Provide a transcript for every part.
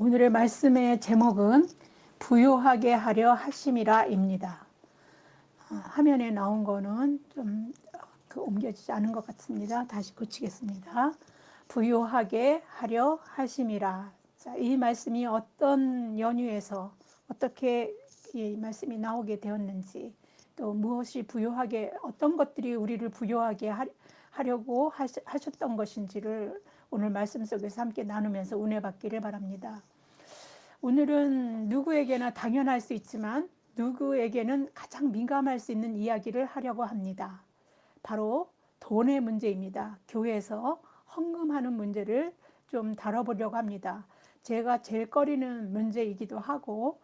오늘의 말씀의 제목은 부유하게 하려 하심이라입니다. 화면에 나온 거는 좀 옮겨지지 않은 것 같습니다. 다시 고치겠습니다. 부유하게 하려 하심이라. 자, 이 말씀이 어떤 연유에서 어떻게 이 말씀이 나오게 되었는지, 또 무엇이 부유하게, 어떤 것들이 우리를 부유하게 하려고 하셨던 것인지를 오늘 말씀 속에서 함께 나누면서 은혜 받기를 바랍니다. 오늘은 누구에게나 당연할 수 있지만 누구에게는 가장 민감할 수 있는 이야기를 하려고 합니다. 바로 돈의 문제입니다. 교회에서 헌금하는 문제를 좀 다뤄보려고 합니다. 제가 제일 꺼리는 문제이기도 하고,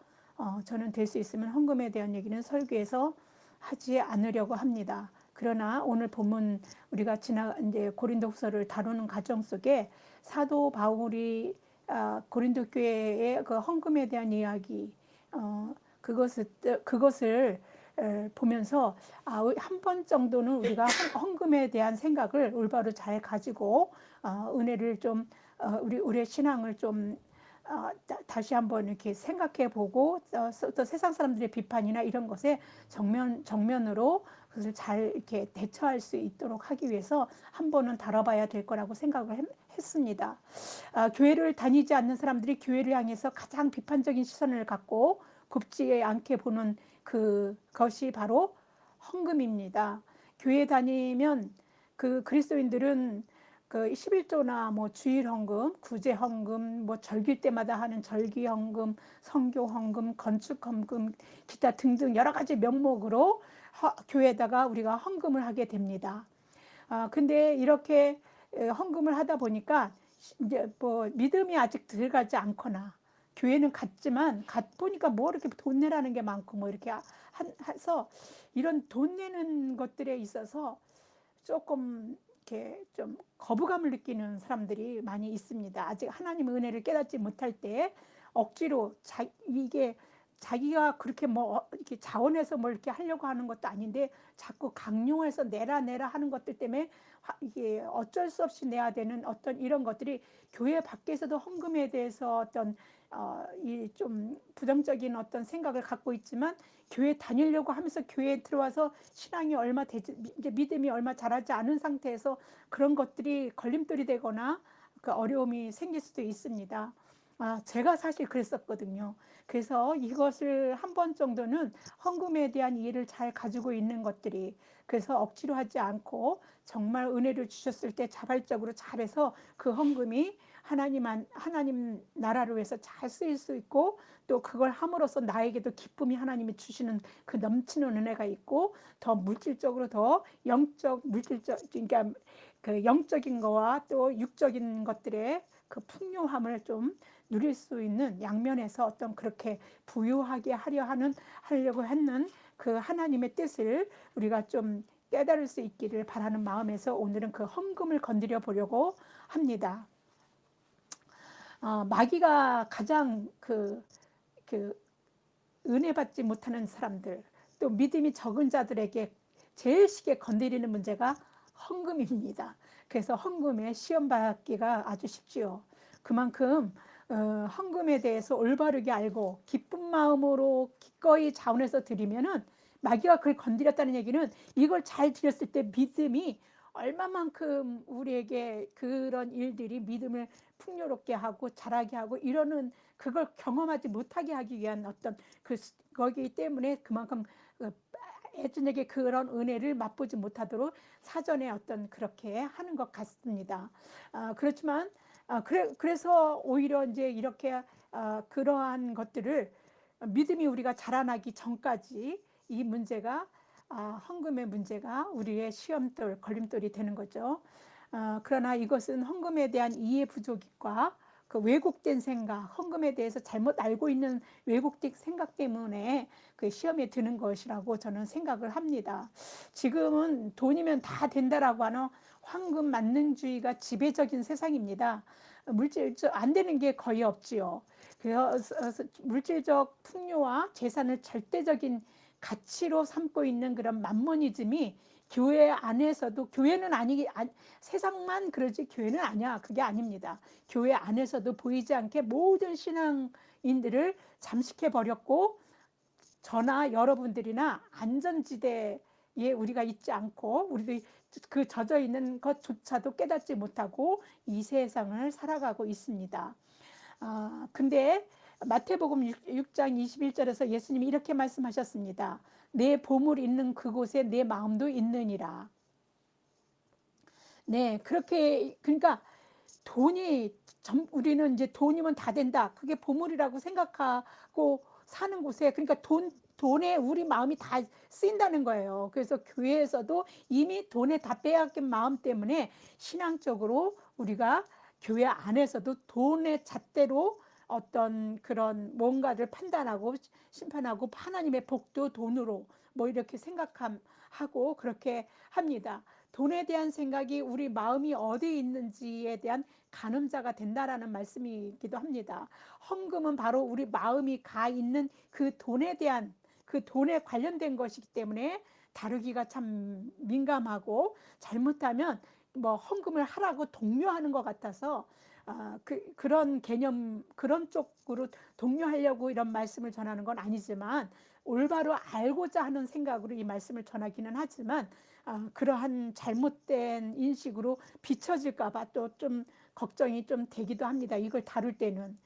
저는 될 수 있으면 헌금에 대한 얘기는 설교에서 하지 않으려고 합니다. 그러나 오늘 본문 우리가 이제 고린도후서를 다루는 과정 속에 사도 바울이 고린도 교회의 그 헌금에 대한 이야기, 그것을 보면서 한 번 정도는 우리가 헌금에 대한 생각을 올바로 잘 가지고 은혜를 좀 우리의 신앙을 좀 다시 한번 이렇게 생각해 보고 또 세상 사람들의 비판이나 이런 것에 정면으로 그것을 잘 이렇게 대처할 수 있도록 하기 위해서 한 번은 다뤄봐야 될 거라고 생각을 했습니다. 교회를 다니지 않는 사람들이 교회를 향해서 가장 비판적인 시선을 갖고 곱지 않게 보는 그것이 바로 헌금입니다. 교회 다니면 그 그리스도인들은 그 11조나 뭐 주일 헌금, 구제 헌금, 뭐 절기 때마다 하는 절기 헌금, 성교 헌금, 건축 헌금, 기타 등등 여러 가지 명목으로 교회에다가 우리가 헌금을 하게 됩니다. 근데 이렇게 헌금을 하다 보니까 이제 뭐 믿음이 아직 들어가지 않거나 교회는 갔지만 보니까 뭐 이렇게 돈 내라는 게 많고 뭐 이렇게 해서 이런 돈 내는 것들에 있어서 조금 이렇게 좀 거부감을 느끼는 사람들이 많이 있습니다. 아직 하나님의 은혜를 깨닫지 못할 때 억지로 이게 자기가 그렇게 뭐 이렇게 자원해서 뭘 이렇게 하려고 하는 것도 아닌데 자꾸 강요해서 내라 하는 것들 때문에 이게 어쩔 수 없이 내야 되는 어떤 이런 것들이 교회 밖에서도 헌금에 대해서 어떤 이 좀 부정적인 어떤 생각을 갖고 있지만 교회 다니려고 하면서 교회에 들어와서 신앙이 얼마 되지, 이제 믿음이 얼마 자라지 않은 상태에서 그런 것들이 걸림돌이 되거나 그 어려움이 생길 수도 있습니다. 제가 사실 그랬었거든요. 그래서 이것을 한 번 정도는 헌금에 대한 이해를 잘 가지고 있는 것들이, 그래서 억지로 하지 않고 정말 은혜를 주셨을 때 자발적으로 잘해서 그 헌금이 하나님 나라를 위해서 잘 쓰일 수 있고, 또 그걸 함으로써 나에게도 기쁨이 하나님이 주시는 그 넘치는 은혜가 있고, 더 물질적으로 더 물질적, 그러니까 그 영적인 거와 또 육적인 것들의 그 풍요함을 좀 누릴 수 있는 양면에서 어떤 그렇게 부유하게 하려고 했는 그 하나님의 뜻을 우리가 좀 깨달을 수 있기를 바라는 마음에서 오늘은 그 헌금을 건드려 보려고 합니다. 마귀가 가장 그 은혜 받지 못하는 사람들, 또 믿음이 적은 자들에게 제일 쉽게 건드리는 문제가 헌금입니다. 그래서 헌금에 시험 받기가 아주 쉽지요. 그만큼 헌금에 대해서 올바르게 알고 기쁜 마음으로 기꺼이 자원해서 드리면은, 마귀가 그걸 건드렸다는 얘기는 이걸 잘 드렸을 때 믿음이 얼마만큼 우리에게 그런 일들이 믿음을 풍요롭게 하고 자라게 하고 이러는, 그걸 경험하지 못하게 하기 위한 어떤 거기 때문에 그만큼 애준에게 그런 은혜를 맛보지 못하도록 사전에 어떤 그렇게 하는 것 같습니다. 그렇지만 그래서 오히려 이제 이렇게 그러한 것들을 믿음이 우리가 자라나기 전까지 이 문제가 헌금의 문제가 우리의 시험돌, 걸림돌이 되는 거죠. 그러나 이것은 헌금에 대한 이해 부족과 그 왜곡된 생각, 헌금에 대해서 잘못 알고 있는 왜곡된 생각 때문에 그 시험에 드는 것이라고 저는 생각을 합니다. 지금은 돈이면 다 된다라고 하는 황금 만능주의가 지배적인 세상입니다. 물질적 안 되는 게 거의 없지요. 그래서 물질적 풍요와 재산을 절대적인 가치로 삼고 있는 그런 만모니즘이 교회 안에서도 교회는 세상만 그러지 교회는 아니야. 그게 아닙니다. 교회 안에서도 보이지 않게 모든 신앙인들을 잠식해 버렸고 저나 여러분들이나 안전지대에 우리가 있지 않고 우리도 그 젖어 있는 것조차도 깨닫지 못하고 이 세상을 살아가고 있습니다. 근데 마태복음 6장 21절에서 예수님이 이렇게 말씀하셨습니다. 내 보물 있는 그곳에 내 마음도 있느니라. 네, 그렇게 그러니까 우리는 이제 돈이면 다 된다. 그게 보물이라고 생각하고 사는 곳에 그러니까 돈에 우리 마음이 다 쓰인다는 거예요. 그래서 교회에서도 이미 돈에 다 빼앗긴 마음 때문에 신앙적으로 우리가 교회 안에서도 돈의 잣대로 어떤 그런 뭔가를 판단하고 심판하고 하나님의 복도 돈으로 뭐 이렇게 생각하고 그렇게 합니다. 돈에 대한 생각이 우리 마음이 어디에 있는지에 대한 가늠자가 된다라는 말씀이기도 합니다. 헌금은 바로 우리 마음이 가 있는 그 돈에 대한 그 돈에 관련된 것이기 때문에 다루기가 참 민감하고 잘못하면 뭐 헌금을 하라고 독려하는 것 같아서 그런 개념 그런 쪽으로 독려하려고 이런 말씀을 전하는 건 아니지만 올바로 알고자 하는 생각으로 이 말씀을 전하기는 하지만 그러한 잘못된 인식으로 비춰질까 봐 또 좀 걱정이 좀 되기도 합니다. 이걸 다룰 때는.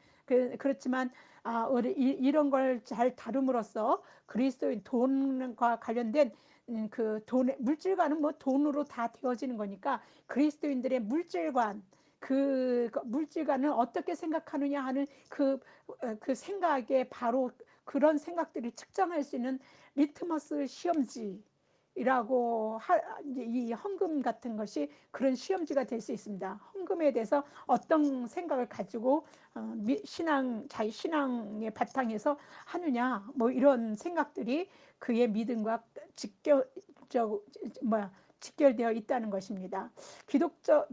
그렇지만 이런 걸 잘 다룸으로써 그리스도인 돈과 관련된 그 돈의 물질관은 뭐 돈으로 다 되어지는 거니까 그리스도인들의 물질관 그 물질관을 어떻게 생각하느냐 하는 그 생각에 바로 그런 생각들을 측정할 수 있는 리트머스 시험지 이라고 이 헌금 같은 것이 그런 시험지가 될 수 있습니다. 헌금에 대해서 어떤 생각을 가지고 자기 신앙의 바탕에서 하느냐 뭐 이런 생각들이 그의 믿음과 직결되어 있다는 것입니다.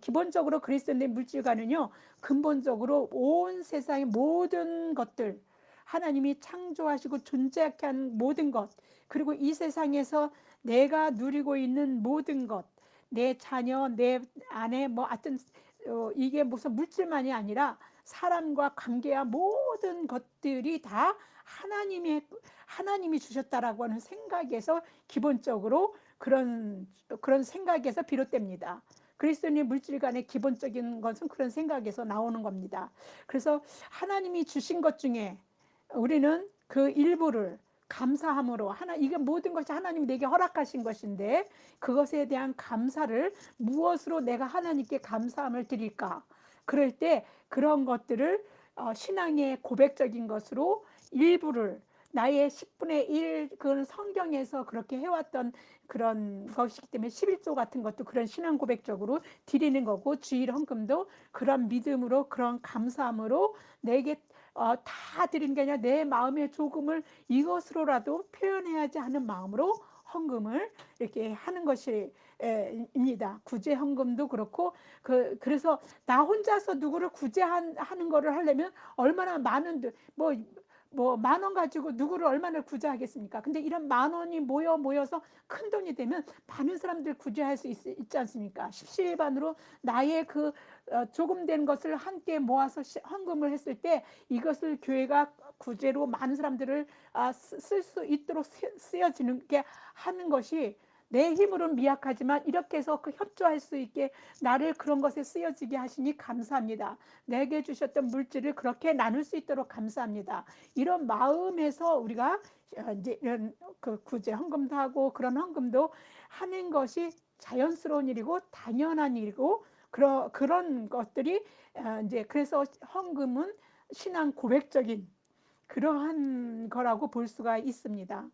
기본적으로 그리스도인의 물질과는요 근본적으로 온 세상의 모든 것들 하나님이 창조하시고 존재하게 한 모든 것 그리고 이 세상에서 내가 누리고 있는 모든 것, 내 자녀, 내 아내, 뭐 하여튼 이게 무슨 물질만이 아니라 사람과 관계와 모든 것들이 다 하나님이 주셨다라고 하는 생각에서 기본적으로 그런 생각에서 비롯됩니다. 그리스도인의 물질 간의 기본적인 것은 그런 생각에서 나오는 겁니다. 그래서 하나님이 주신 것 중에 우리는 그 일부를 감사함으로 이게 모든 것이 하나님이 내게 허락하신 것인데 그것에 대한 감사를 무엇으로 내가 하나님께 감사함을 드릴까? 그럴 때 그런 것들을 신앙의 고백적인 것으로 일부를 나의 10분의 1 그건 성경에서 그렇게 해왔던 그런 것이기 때문에 11조 같은 것도 그런 신앙 고백적으로 드리는 거고 주일 헌금도 그런 믿음으로 그런 감사함으로 내게 다 드리는 게 아니라 내 마음의 조금을 이것으로라도 표현해야지 하는 마음으로 헌금을 이렇게 하는 것이 입니다. 구제 헌금도 그렇고 그래서 나 혼자서 누구를 구제하는 거를 하려면 얼마나 많은 뭐 10,000원 가지고 누구를 얼마나 구제하겠습니까? 근데 이런 10,000원이 모여서 큰 돈이 되면 많은 사람들 구제할 수 있지 않습니까? 십시일반으로 나의 그 조금 된 것을 함께 모아서 헌금을 했을 때 이것을 교회가 구제로 많은 사람들을 쓸 수 있도록 쓰여지는 게 하는 것이 내 힘으로는 미약하지만 이렇게 해서 그 협조할 수 있게 나를 그런 것에 쓰여지게 하시니 감사합니다. 내게 주셨던 물질을 그렇게 나눌 수 있도록 감사합니다. 이런 마음에서 우리가 이제 이런 그 구제 헌금도 하고 그런 헌금도 하는 것이 자연스러운 일이고 당연한 일이고 그런 것들이 이제 그래서 헌금은 신앙 고백적인 그러한 거라고 볼 수가 있습니다.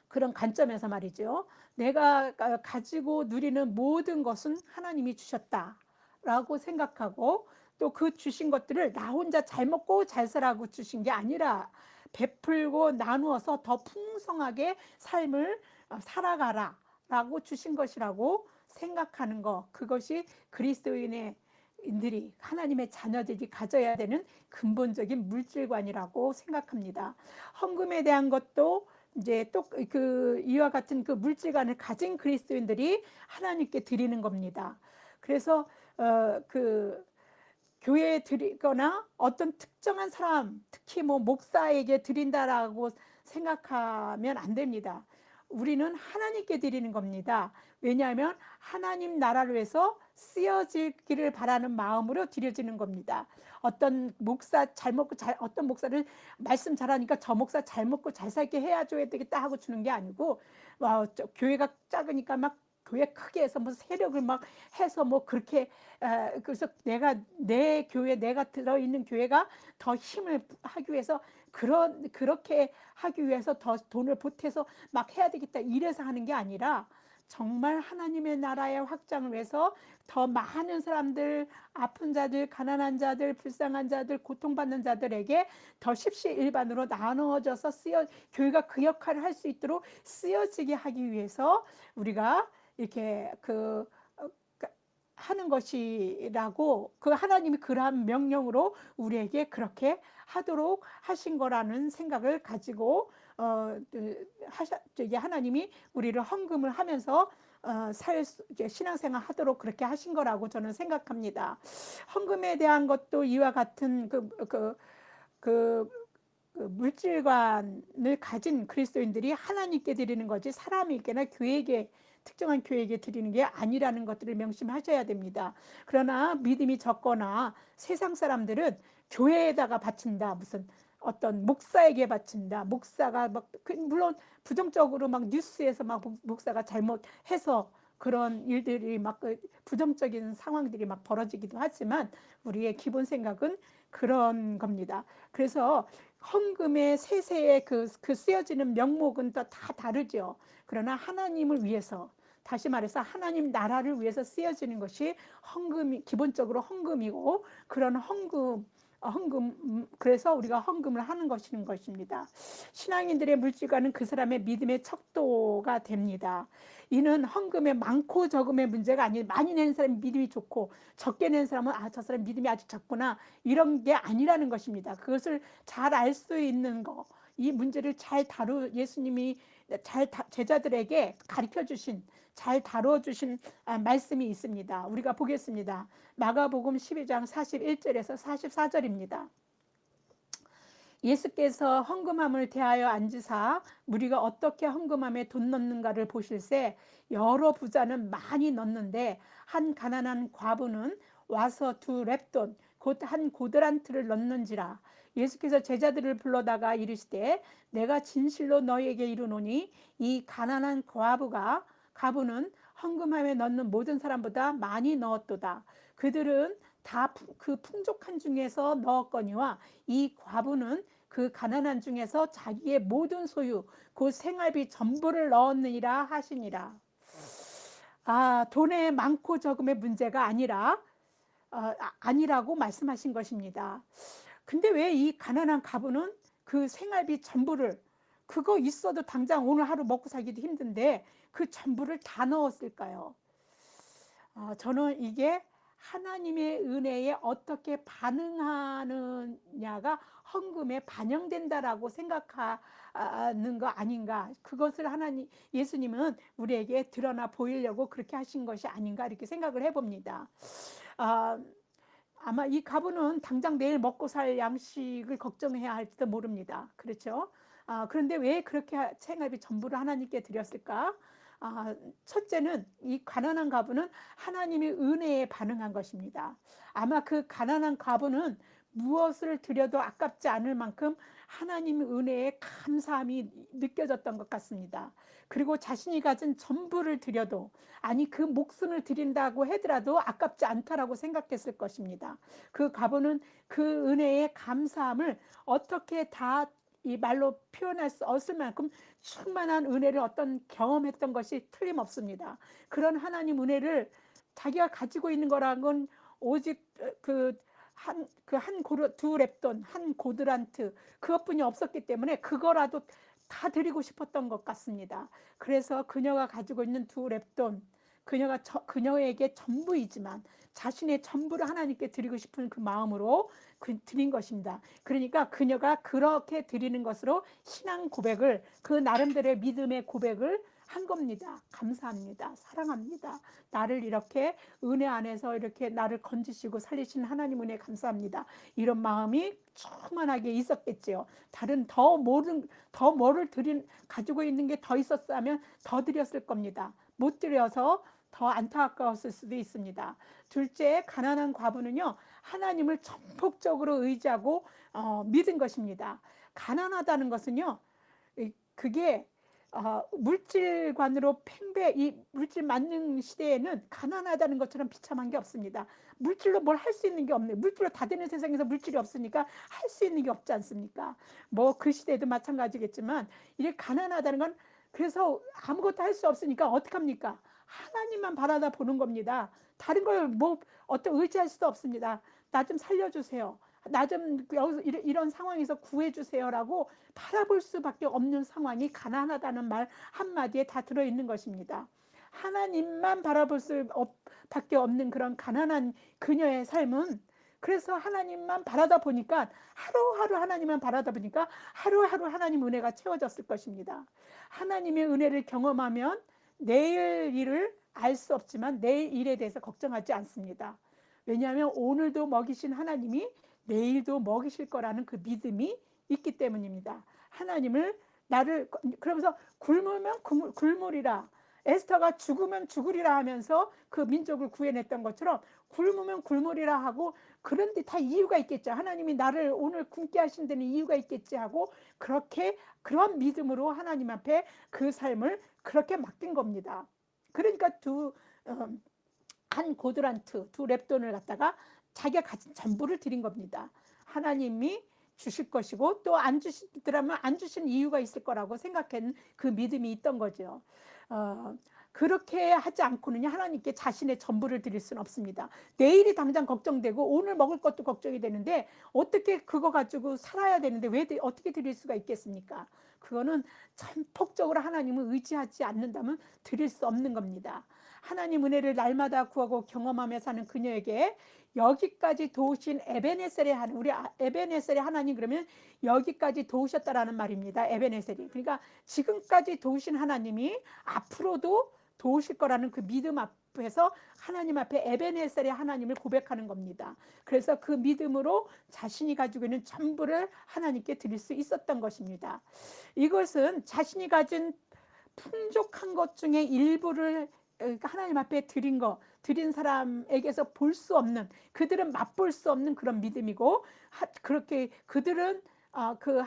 그런 관점에서 말이죠. 내가 가지고 누리는 모든 것은 하나님이 주셨다라고 생각하고 또 그 주신 것들을 나 혼자 잘 먹고 잘 살라고 주신 게 아니라 베풀고 나누어서 더 풍성하게 삶을 살아가라 라고 주신 것이라고 생각하는 것 그것이 그리스도인들이 하나님의 자녀들이 가져야 되는 근본적인 물질관이라고 생각합니다. 헌금에 대한 것도 이제 또 그 이와 같은 그 물질관을 가진 그리스도인들이 하나님께 드리는 겁니다. 그래서 그 교회에 드리거나 어떤 특정한 사람, 특히 뭐 목사에게 드린다라고 생각하면 안 됩니다. 우리는 하나님께 드리는 겁니다. 왜냐하면 하나님 나라를 위해서 쓰여지기를 바라는 마음으로 드려지는 겁니다. 어떤 목사 잘 먹고 어떤 목사를 말씀 잘하니까 저 목사 잘 먹고 잘 살게 해줘야 되겠다 하고 주는 게 아니고, 교회가 작으니까 막 교회 크게 해서 뭐 세력을 막 해서 뭐 그렇게, 그래서 내 교회, 내가 들어있는 교회가 더 힘을 하기 위해서, 그렇게 하기 위해서 더 돈을 보태서 막 해야 되겠다 이래서 하는 게 아니라, 정말 하나님의 나라의 확장을 위해서 더 많은 사람들, 아픈 자들, 가난한 자들, 불쌍한 자들, 고통받는 자들에게 더 십시일반으로 나누어져서 교회가 그 역할을 할 수 있도록 쓰여지게 하기 위해서 우리가 이렇게 하는 것이라고, 그 하나님이 그러한 명령으로 우리에게 그렇게 하도록 하신 거라는 생각을 가지고, 하나님이 우리를 헌금을 하면서 신앙생활 하도록 그렇게 하신 거라고 저는 생각합니다. 헌금에 대한 것도 이와 같은 그 물질관을 가진 그리스도인들이 하나님께 드리는 거지 사람에게나 교회에게, 특정한 교회에게 드리는 게 아니라는 것들을 명심하셔야 됩니다. 그러나 믿음이 적거나 세상 사람들은 교회에다가 바친다, 무슨 어떤 목사에게 바친다, 목사가 막 물론 부정적으로 막 뉴스에서 막 목사가 잘못해서 그런 일들이 막 부정적인 상황들이 막 벌어지기도 하지만, 우리의 기본 생각은 그런 겁니다. 그래서 헌금의 세세의 그 쓰여지는 명목은 또 다 다르죠. 그러나 하나님을 위해서, 다시 말해서 하나님 나라를 위해서 쓰여지는 것이 헌금이, 기본적으로 헌금이고, 그런 그래서 우리가 헌금을 하는 것입니다. 신앙인들의 물질과는 그 사람의 믿음의 척도가 됩니다. 이는 헌금의 많고 적음의 문제가 아닌, 많이 내는 사람이 믿음이 좋고 적게 내는 사람은 저 사람 믿음이 아주 적구나, 이런 게 아니라는 것입니다. 그것을 잘 알 수 있는 거, 이 문제를 예수님이 제자들에게 가르쳐 주신, 잘 다뤄 주신 말씀이 있습니다. 우리가 보겠습니다. 마가복음 12장 41절에서 44절입니다. 예수께서 헌금함을 대하여 앉으사 무리가 어떻게 헌금함에 돈 넣는가를 보실새, 여러 부자는 많이 넣는데 한 가난한 과부는 와서 2렙돈 곧 한 고드란트를 넣는지라. 예수께서 제자들을 불러다가 이르시되, 내가 진실로 너희에게 이르노니 이 가난한 과부는 헌금함에 넣는 모든 사람보다 많이 넣었도다. 그들은 다 그 풍족한 중에서 넣었거니와 이 과부는 그 가난한 중에서 자기의 모든 소유 곧 생활비 전부를 넣었느니라 하시니라. 돈의 많고 적음의 문제가 아니라고 말씀하신 것입니다. 근데 왜 이 가난한 과부는 그 생활비 전부를, 그거 있어도 당장 오늘 하루 먹고 살기도 힘든데 그 전부를 다 넣었을까요? 저는 이게 하나님의 은혜에 어떻게 반응하느냐가 헌금에 반영된다라고 생각하는 거 아닌가. 그것을 예수님은 우리에게 드러나 보이려고 그렇게 하신 것이 아닌가, 이렇게 생각을 해봅니다. 아마 이 가부는 당장 내일 먹고 살 양식을 걱정해야 할지도 모릅니다. 그렇죠? 그런데 왜 그렇게 생활비 전부를 하나님께 드렸을까? 첫째는 이 가난한 과부는 하나님의 은혜에 반응한 것입니다. 아마 그 가난한 과부는 무엇을 드려도 아깝지 않을 만큼 하나님의 은혜에 감사함이 느껴졌던 것 같습니다. 그리고 자신이 가진 전부를 드려도, 아니 그 목숨을 드린다고 하더라도 아깝지 않다라고 생각했을 것입니다. 그 과부는 그 은혜의 감사함을 어떻게 다 이 말로 표현할 수 없을 만큼 충만한 은혜를 경험했던 것이 틀림없습니다. 그런 하나님 은혜를 자기가 가지고 있는 거라는 건 오직 한 2렙돈, 한 고드란트, 그것뿐이 없었기 때문에 그거라도 다 드리고 싶었던 것 같습니다. 그래서 그녀가 가지고 있는 2렙돈, 그녀에게 전부이지만 자신의 전부를 하나님께 드리고 싶은 그 마음으로 드린 것입니다. 그러니까 그녀가 그렇게 드리는 것으로 신앙 고백을, 그 나름대로의 믿음의 고백을 한 겁니다. 감사합니다. 사랑합니다. 나를 이렇게 은혜 안에서 이렇게 나를 건지시고 살리신 하나님 은혜 감사합니다. 이런 마음이 충만하게 있었겠지요. 다른 더 뭐를 가지고 있는 게 더 있었다면 더 드렸을 겁니다. 못 드려서 더 안타까웠을 수도 있습니다. 둘째, 가난한 과부는요, 하나님을 전폭적으로 의지하고 믿은 것입니다. 가난하다는 것은요, 그게 물질관으로 이 물질 만능 시대에는 가난하다는 것처럼 비참한 게 없습니다. 물질로 뭘 할 수 있는 게 없네. 물질로 다 되는 세상에서 물질이 없으니까 할 수 있는 게 없지 않습니까? 뭐 그 시대도 마찬가지겠지만, 이게 가난하다는 건, 그래서 아무것도 할 수 없으니까 어떡합니까? 하나님만 바라다 보는 겁니다. 다른 걸 뭐 어떤 의지할 수도 없습니다. 나 좀 살려주세요. 나 좀 여기서 이런 상황에서 구해주세요라고 바라볼 수밖에 없는 상황이 가난하다는 말 한마디에 다 들어있는 것입니다. 하나님만 바라볼 수밖에 없는 그런 가난한 그녀의 삶은, 그래서 하나님만 바라다 보니까, 하루하루 하나님만 바라다 보니까 하루하루 하나님 은혜가 채워졌을 것입니다. 하나님의 은혜를 경험하면 내일 일을 알 수 없지만 내일 일에 대해서 걱정하지 않습니다. 왜냐하면 오늘도 먹이신 하나님이 내일도 먹이실 거라는 그 믿음이 있기 때문입니다. 하나님을 그러면서 굶으면 굶으리라, 에스더가 죽으면 죽으리라 하면서 그 민족을 구해냈던 것처럼 굶으면 굶으리라 하고, 그런데 다 이유가 있겠죠. 하나님이 나를 오늘 굶게 하신 데는 이유가 있겠지 하고, 그런 믿음으로 하나님 앞에 그 삶을 그렇게 맡긴 겁니다. 그러니까 한 고드란트, 2렙돈을 갖다가 자기가 가진 전부를 드린 겁니다. 하나님이 주실 것이고, 또 안 주시더라면 안 주신 이유가 있을 거라고 생각한 그 믿음이 있던 거죠. 그렇게 하지 않고는 하나님께 자신의 전부를 드릴 수는 없습니다. 내일이 당장 걱정되고 오늘 먹을 것도 걱정이 되는데, 어떻게 그거 가지고 살아야 되는데 어떻게 드릴 수가 있겠습니까? 그거는 전폭적으로 하나님을 의지하지 않는다면 드릴 수 없는 겁니다. 하나님 은혜를 날마다 구하고 경험하며 사는 그녀에게 여기까지 도우신 에베네셀의 하나님, 우리 에베네셀의 하나님, 그러면 여기까지 도우셨다라는 말입니다. 에베네셀이. 그러니까 지금까지 도우신 하나님이 앞으로도 도우실 거라는 그 믿음 앞에서 하나님 앞에 에베네셀의 하나님을 고백하는 겁니다. 그래서 그 믿음으로 자신이 가지고 있는 전부를 하나님께 드릴 수 있었던 것입니다. 이것은 자신이 가진 풍족한 것 중에 일부를 하나님 앞에 드린 사람에게서 볼 수 없는, 그들은 맛볼 수 없는 그런 믿음이고, 그렇게 그들은 그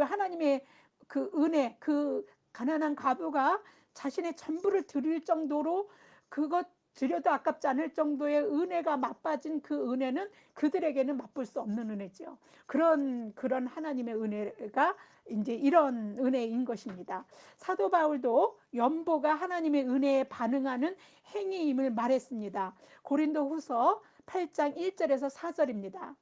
하나님의 그 은혜, 그 가난한 과부가 자신의 전부를 드릴 정도로, 그것 드려도 아깝지 않을 정도의 은혜가 맛빠진 그 은혜는 그들에게는 맛볼 수 없는 은혜죠. 그런 하나님의 은혜가 이제 이런 은혜인 것입니다. 사도 바울도 연보가 하나님의 은혜에 반응하는 행위임을 말했습니다. 고린도후서 8장 1절에서 4절입니다.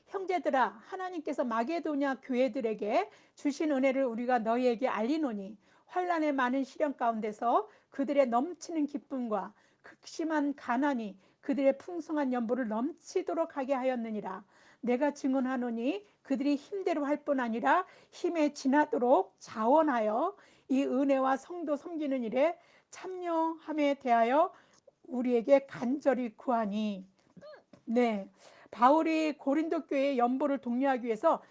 형제들아, 하나님께서 마게도냐 교회들에게 주신 은혜를 우리가 너희에게 알리노니, 환난의 많은 시련 가운데서 그들의 넘치는 기쁨과 극심한 가난이 그들의 풍성한 연보를 넘치도록 하게 하였느니라. 내가 증언하노니 그들이 힘대로 할 뿐 아니라 힘에 지나도록 자원하여 이 은혜와 성도 섬기는 일에 참여함에 대하여 우리에게 간절히 구하니. 네, 바울이 고린도 교회의 연보를 독려하기 위해서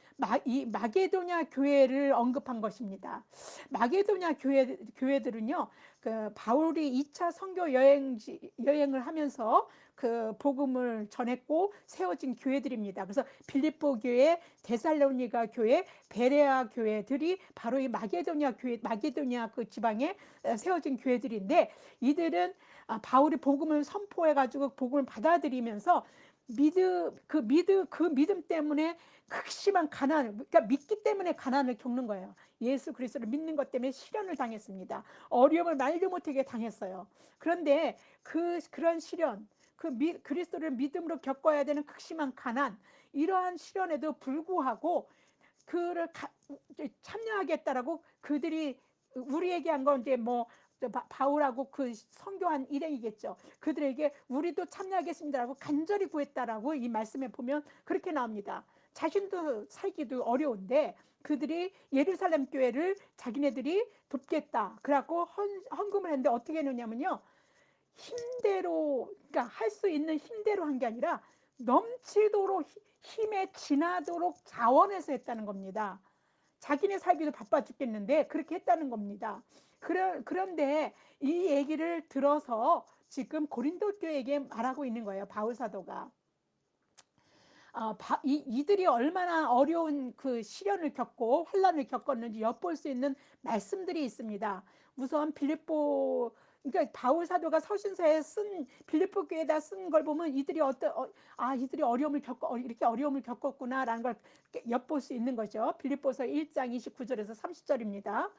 이 마게도냐 교회를 언급한 것입니다. 마게도냐 교회들은요, 그 바울이 2차 선교 여행을 하면서 그 복음을 전했고 세워진 교회들입니다. 그래서 빌립보 교회, 데살로니가 교회, 베레아 교회들이 바로 이 마게도냐 그 지방에 세워진 교회들인데, 이들은 바울이 복음을 선포해가지고 복음을 받아들이면서 그 믿음 때문에 극심한 가난, 그러니까 믿기 때문에 가난을 겪는 거예요. 예수 그리스도를 믿는 것 때문에 시련을 당했습니다. 어려움을 말도 못하게 당했어요. 그런데 그런 시련, 그리스도를 믿음으로 겪어야 되는 극심한 가난, 이러한 시련에도 불구하고 그를 참여하겠다라고 그들이 우리에게 한 건 이제 뭐 바울하고 그 선교한 일행이겠죠. 그들에게 우리도 참여하겠습니다라고 간절히 구했다라고 이 말씀에 보면 그렇게 나옵니다. 자신도 살기도 어려운데 그들이 예루살렘 교회를 자기네들이 돕겠다. 그래갖고 헌금을 했는데 어떻게 했느냐면요. 힘대로, 그러니까 할 수 있는 힘대로 한 게 아니라 넘치도록 힘에 지나도록 자원해서 했다는 겁니다. 자기네 살기도 바빠 죽겠는데 그렇게 했다는 겁니다. 그런데 이 얘기를 들어서 지금 고린도 교회에게 말하고 있는 거예요. 바울 사도가. 이들이 얼마나 어려운 그 시련을 겪고 환란을 겪었는지 엿볼 수 있는 말씀들이 있습니다. 우선 빌립보, 그러니까 바울 사도가 서신서에 쓴 빌립보 교회에다 쓴 걸 보면 이들이 이들이 어려움을 이렇게 어려움을 겪었구나라는 걸 엿볼 수 있는 거죠. 빌립보서 1장 29절에서 30절입니다.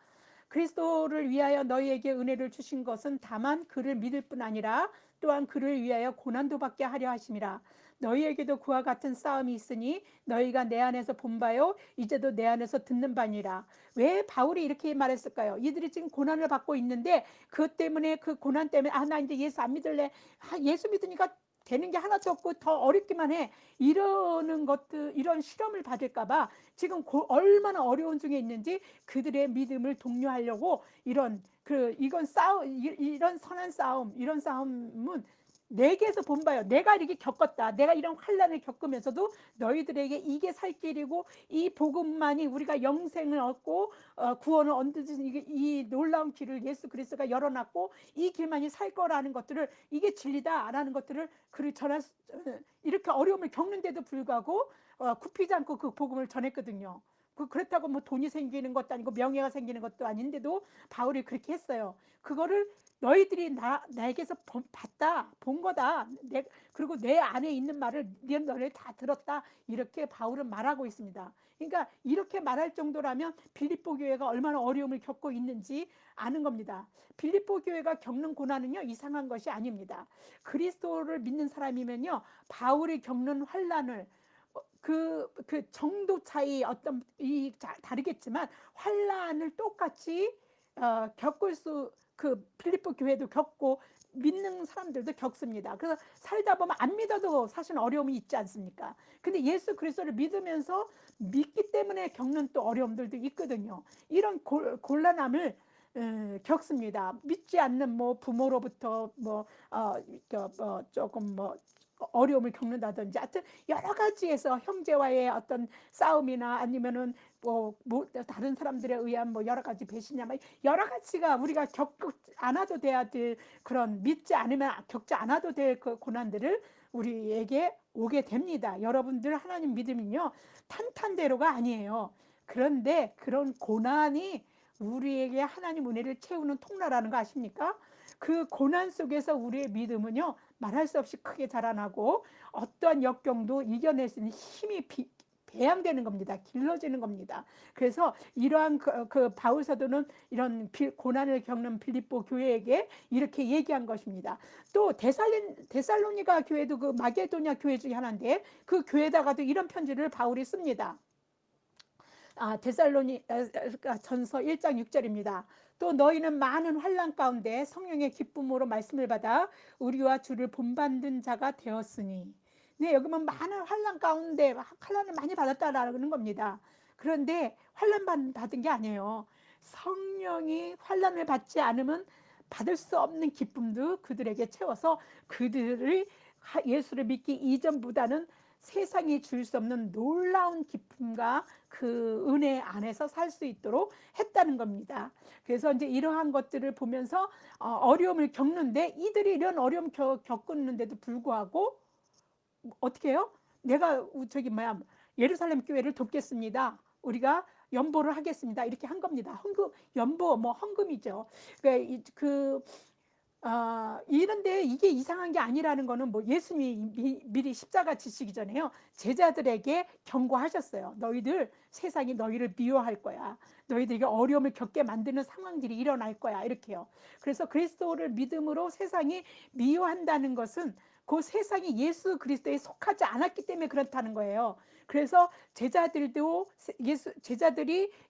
그리스도를 위하여 너희에게 은혜를 주신 것은 다만 그를 믿을 뿐 아니라 또한 그를 위하여 고난도 받게 하려 하심이라. 너희에게도 그와 같은 싸움이 있으니 너희가 내 안에서 본 바요 이제도 내 안에서 듣는 바니라. 왜 바울이 이렇게 말했을까요? 이들이 지금 고난을 받고 있는데 그것 때문에, 그 고난 때문에 나 이제 예수 안 믿을래. 예수 믿으니까 되는 게 하나도 없고 더 어렵기만 해. 이러는 것들, 이런 실험을 받을까봐 지금 얼마나 어려운 중에 있는지 그들의 믿음을 독려하려고 이런 이런 선한 싸움, 이런 싸움은 내게서 본 바요. 내가 이렇게 겪었다. 내가 이런 환란을 겪으면서도 너희들에게 이게 살 길이고 이 복음만이 우리가 영생을 얻고 구원을 얻는 이 놀라운 길을 예수 그리스도가 열어놨고 이 길만이 살 거라는 것들을, 이게 진리다라는 것들을 이렇게 어려움을 겪는데도 불구하고 굽히지 않고 그 복음을 전했거든요. 그렇다고 뭐 돈이 생기는 것도 아니고 명예가 생기는 것도 아닌데도 바울이 그렇게 했어요. 그거를 너희들이 나에게서 봤다, 본 거다. 그리고 내 안에 있는 말을 너네 다 들었다. 이렇게 바울은 말하고 있습니다. 그러니까 이렇게 말할 정도라면 빌립보 교회가 얼마나 어려움을 겪고 있는지 아는 겁니다. 빌립보 교회가 겪는 고난은요, 이상한 것이 아닙니다. 그리스도를 믿는 사람이면요, 바울이 겪는 환란을 그 정도 차이 다르겠지만 환란을 똑같이 겪을 수, 빌립보 교회도 겪고 믿는 사람들도 겪습니다. 그래서 살다 보면 안 믿어도 사실 어려움이 있지 않습니까? 근데 예수 그리스도를 믿으면서 믿기 때문에 겪는 또 어려움들도 있거든요. 이런 곤란함을 겪습니다. 믿지 않는 부모로부터 조금 어려움을 겪는다든지, 하여튼 여러 가지에서 형제와의 어떤 싸움이나 아니면은 다른 사람들에 의한 여러 가지 배신이나 여러 가지가 우리가 겪지 않아도 돼야 될 그런, 믿지 않으면 겪지 않아도 될 그 고난들을 우리에게 오게 됩니다. 여러분들 하나님 믿음은요, 탄탄대로가 아니에요. 그런데 그런 고난이 우리에게 하나님 은혜를 채우는 통로라는 거 아십니까? 그 고난 속에서 우리의 믿음은요, 말할 수 없이 크게 자라나고 어떠한 역경도 이겨낼 수 있는 힘이 배양되는 겁니다. 길러지는 겁니다. 그래서 이러한 바울 사도는 이런 고난을 겪는 빌립보 교회에게 이렇게 얘기한 것입니다. 또 데살로니가 교회도 그 마게도냐 교회 중에 하나인데 그 교회에다가도 이런 편지를 바울이 씁니다. 전서 1장 6절입니다. 또 너희는 많은 환난 가운데 성령의 기쁨으로 말씀을 받아 우리와 주를 본받는 자가 되었으니. 네, 여기 보면 많은 환난 가운데 환난을 많이 받았다라는 겁니다. 그런데 환난 받은 게 아니에요. 성령이 환난을 받지 않으면 받을 수 없는 기쁨도 그들에게 채워서 그들이 예수를 믿기 이전보다는 세상이 줄 수 없는 놀라운 기쁨과 그 은혜 안에서 살 수 있도록 했다는 겁니다. 그래서 이제 이러한 것들을 보면서 어려움을 겪는데, 이들이 이런 어려움 겪었는데도 불구하고 어떻게 해요? 내가 예루살렘 교회를 돕겠습니다. 우리가 연보를 하겠습니다. 이렇게 한 겁니다. 헌금이죠. 이런데 이게 이상한 게 아니라는 거는 예수님이 미리 십자가 지시기 전에요, 제자들에게 경고하셨어요. 너희들, 세상이 너희를 미워할 거야. 너희들에게 어려움을 겪게 만드는 상황들이 일어날 거야. 이렇게요. 그래서 그리스도를 믿음으로 세상이 미워한다는 것은 그 세상이 예수 그리스도에 속하지 않았기 때문에 그렇다는 거예요. 그래서 제자들이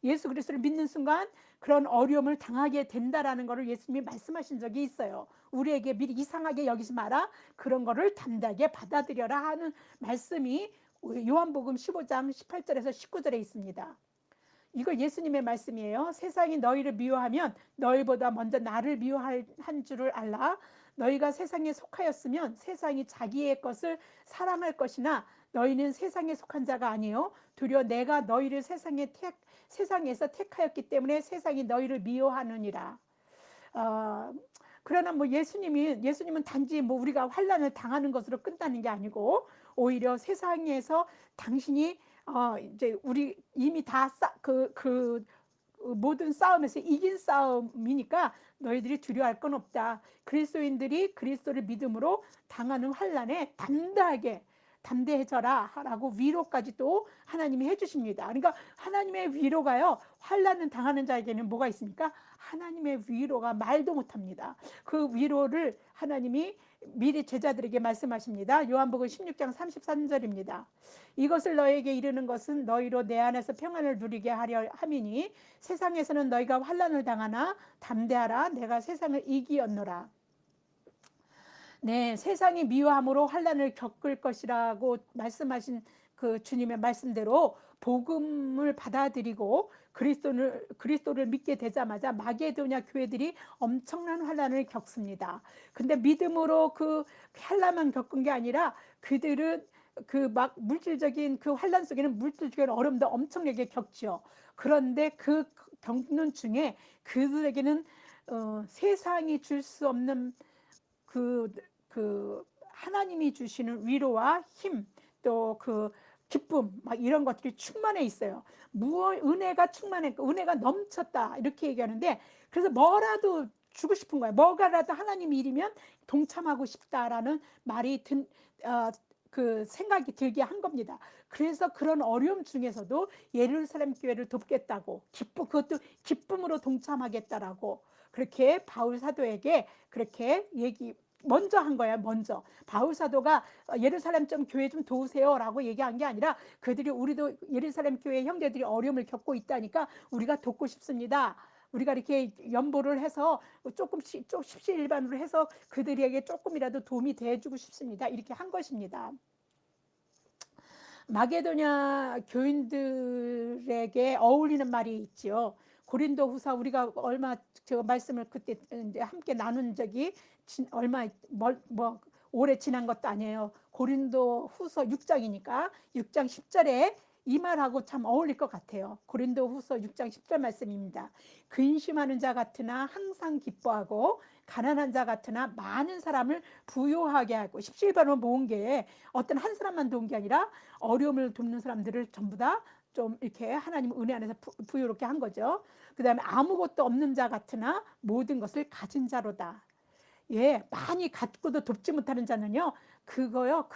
예수 그리스도를 믿는 순간 그런 어려움을 당하게 된다라는 것을 예수님이 말씀하신 적이 있어요. 우리에게 미리 이상하게 여기지 마라. 그런 거를 담대하게 받아들여라 하는 말씀이 요한복음 15장 18절에서 19절에 있습니다. 이거 예수님의 말씀이에요. 세상이 너희를 미워하면 너희보다 먼저 나를 미워한 줄을 알라. 너희가 세상에 속하였으면 세상이 자기의 것을 사랑할 것이나 너희는 세상에 속한 자가 아니요 두려 내가 너희를 세상에서 택하였기 때문에 세상이 너희를 미워하느니라. 어, 그러나 뭐 예수님은 단지 뭐 우리가 환난을 당하는 것으로 끝나는 게 아니고 오히려 세상에서 당신이 이제 우리 이미 그 모든 싸움에서 이긴 싸움이니까 너희들이 두려워할 건 없다. 그리스도인들이 그리스도를 믿음으로 당하는 환난에 담대해져라 라고 위로까지 또 하나님이 해주십니다. 그러니까 하나님의 위로가요, 환난을 당하는 자에게는 뭐가 있습니까? 하나님의 위로가 말도 못합니다. 그 위로를 하나님이 미리 제자들에게 말씀하십니다. 요한복음 16장 33절입니다. 이것을 너에게 이르는 것은 너희로 내 안에서 평안을 누리게 하려 함이니 세상에서는 너희가 환난을 당하나 담대하라 내가 세상을 이기었노라. 네, 세상이 미워함으로 환난을 겪을 것이라고 말씀하신 그 주님의 말씀대로 복음을 받아들이고 그리스도를 믿게 되자마자 마게도냐 교회들이 엄청난 환난을 겪습니다. 근데 믿음으로 그 환난만 겪은 게 아니라 그들은 그 막 물질적인 그 환난 속에는 물질적인 어려움도 엄청나게 겪죠. 그런데 그 겪는 중에 그들에게는 세상이 줄 수 없는 그 하나님이 주시는 위로와 힘, 또 그 기쁨, 막 이런 것들이 충만해 있어요. 은혜가 충만했고 은혜가 넘쳤다 이렇게 얘기하는데, 그래서 뭐라도 주고 싶은 거예요. 뭐가라도 하나님 일이면 동참하고 싶다라는 말이 그 생각이 들게 한 겁니다. 그래서 그런 어려움 중에서도 예루살렘 교회를 돕겠다고 그것도 기쁨으로 동참하겠다라고 그렇게 바울 사도에게 그렇게 먼저 한 거야. 먼저 바울 사도가 예루살렘 교회 좀 도우세요라고 얘기한 게 아니라 우리도 예루살렘 교회 형제들이 어려움을 겪고 있다니까 우리가 돕고 싶습니다. 우리가 이렇게 연보를 해서 조금씩 십시일반으로 해서 그들에게 조금이라도 도움이 돼주고 싶습니다. 이렇게 한 것입니다. 마게도냐 교인들에게 어울리는 말이 있죠. 고린도후서 우리가 제가 말씀을 그때 이제 함께 나눈 적이 오래 지난 것도 아니에요. 고린도후서 6장이니까 6장 10절에 이 말하고 참 어울릴 것 같아요. 고린도후서 6장 10절 말씀입니다. 근심하는 자 같으나 항상 기뻐하고 가난한 자 같으나 많은 사람을 부요하게 하고 17번을 모은 게 어떤 한 사람만 도운 게 아니라 어려움을 돕는 사람들을 전부 다 좀 이렇게 하나님 은혜 안에서 부유롭게 한 거죠. 그 다음에 아무것도 없는 자 같으나 모든 것을 가진 자로다. 예, 많이 갖고도 돕지 못하는 자는요, 그거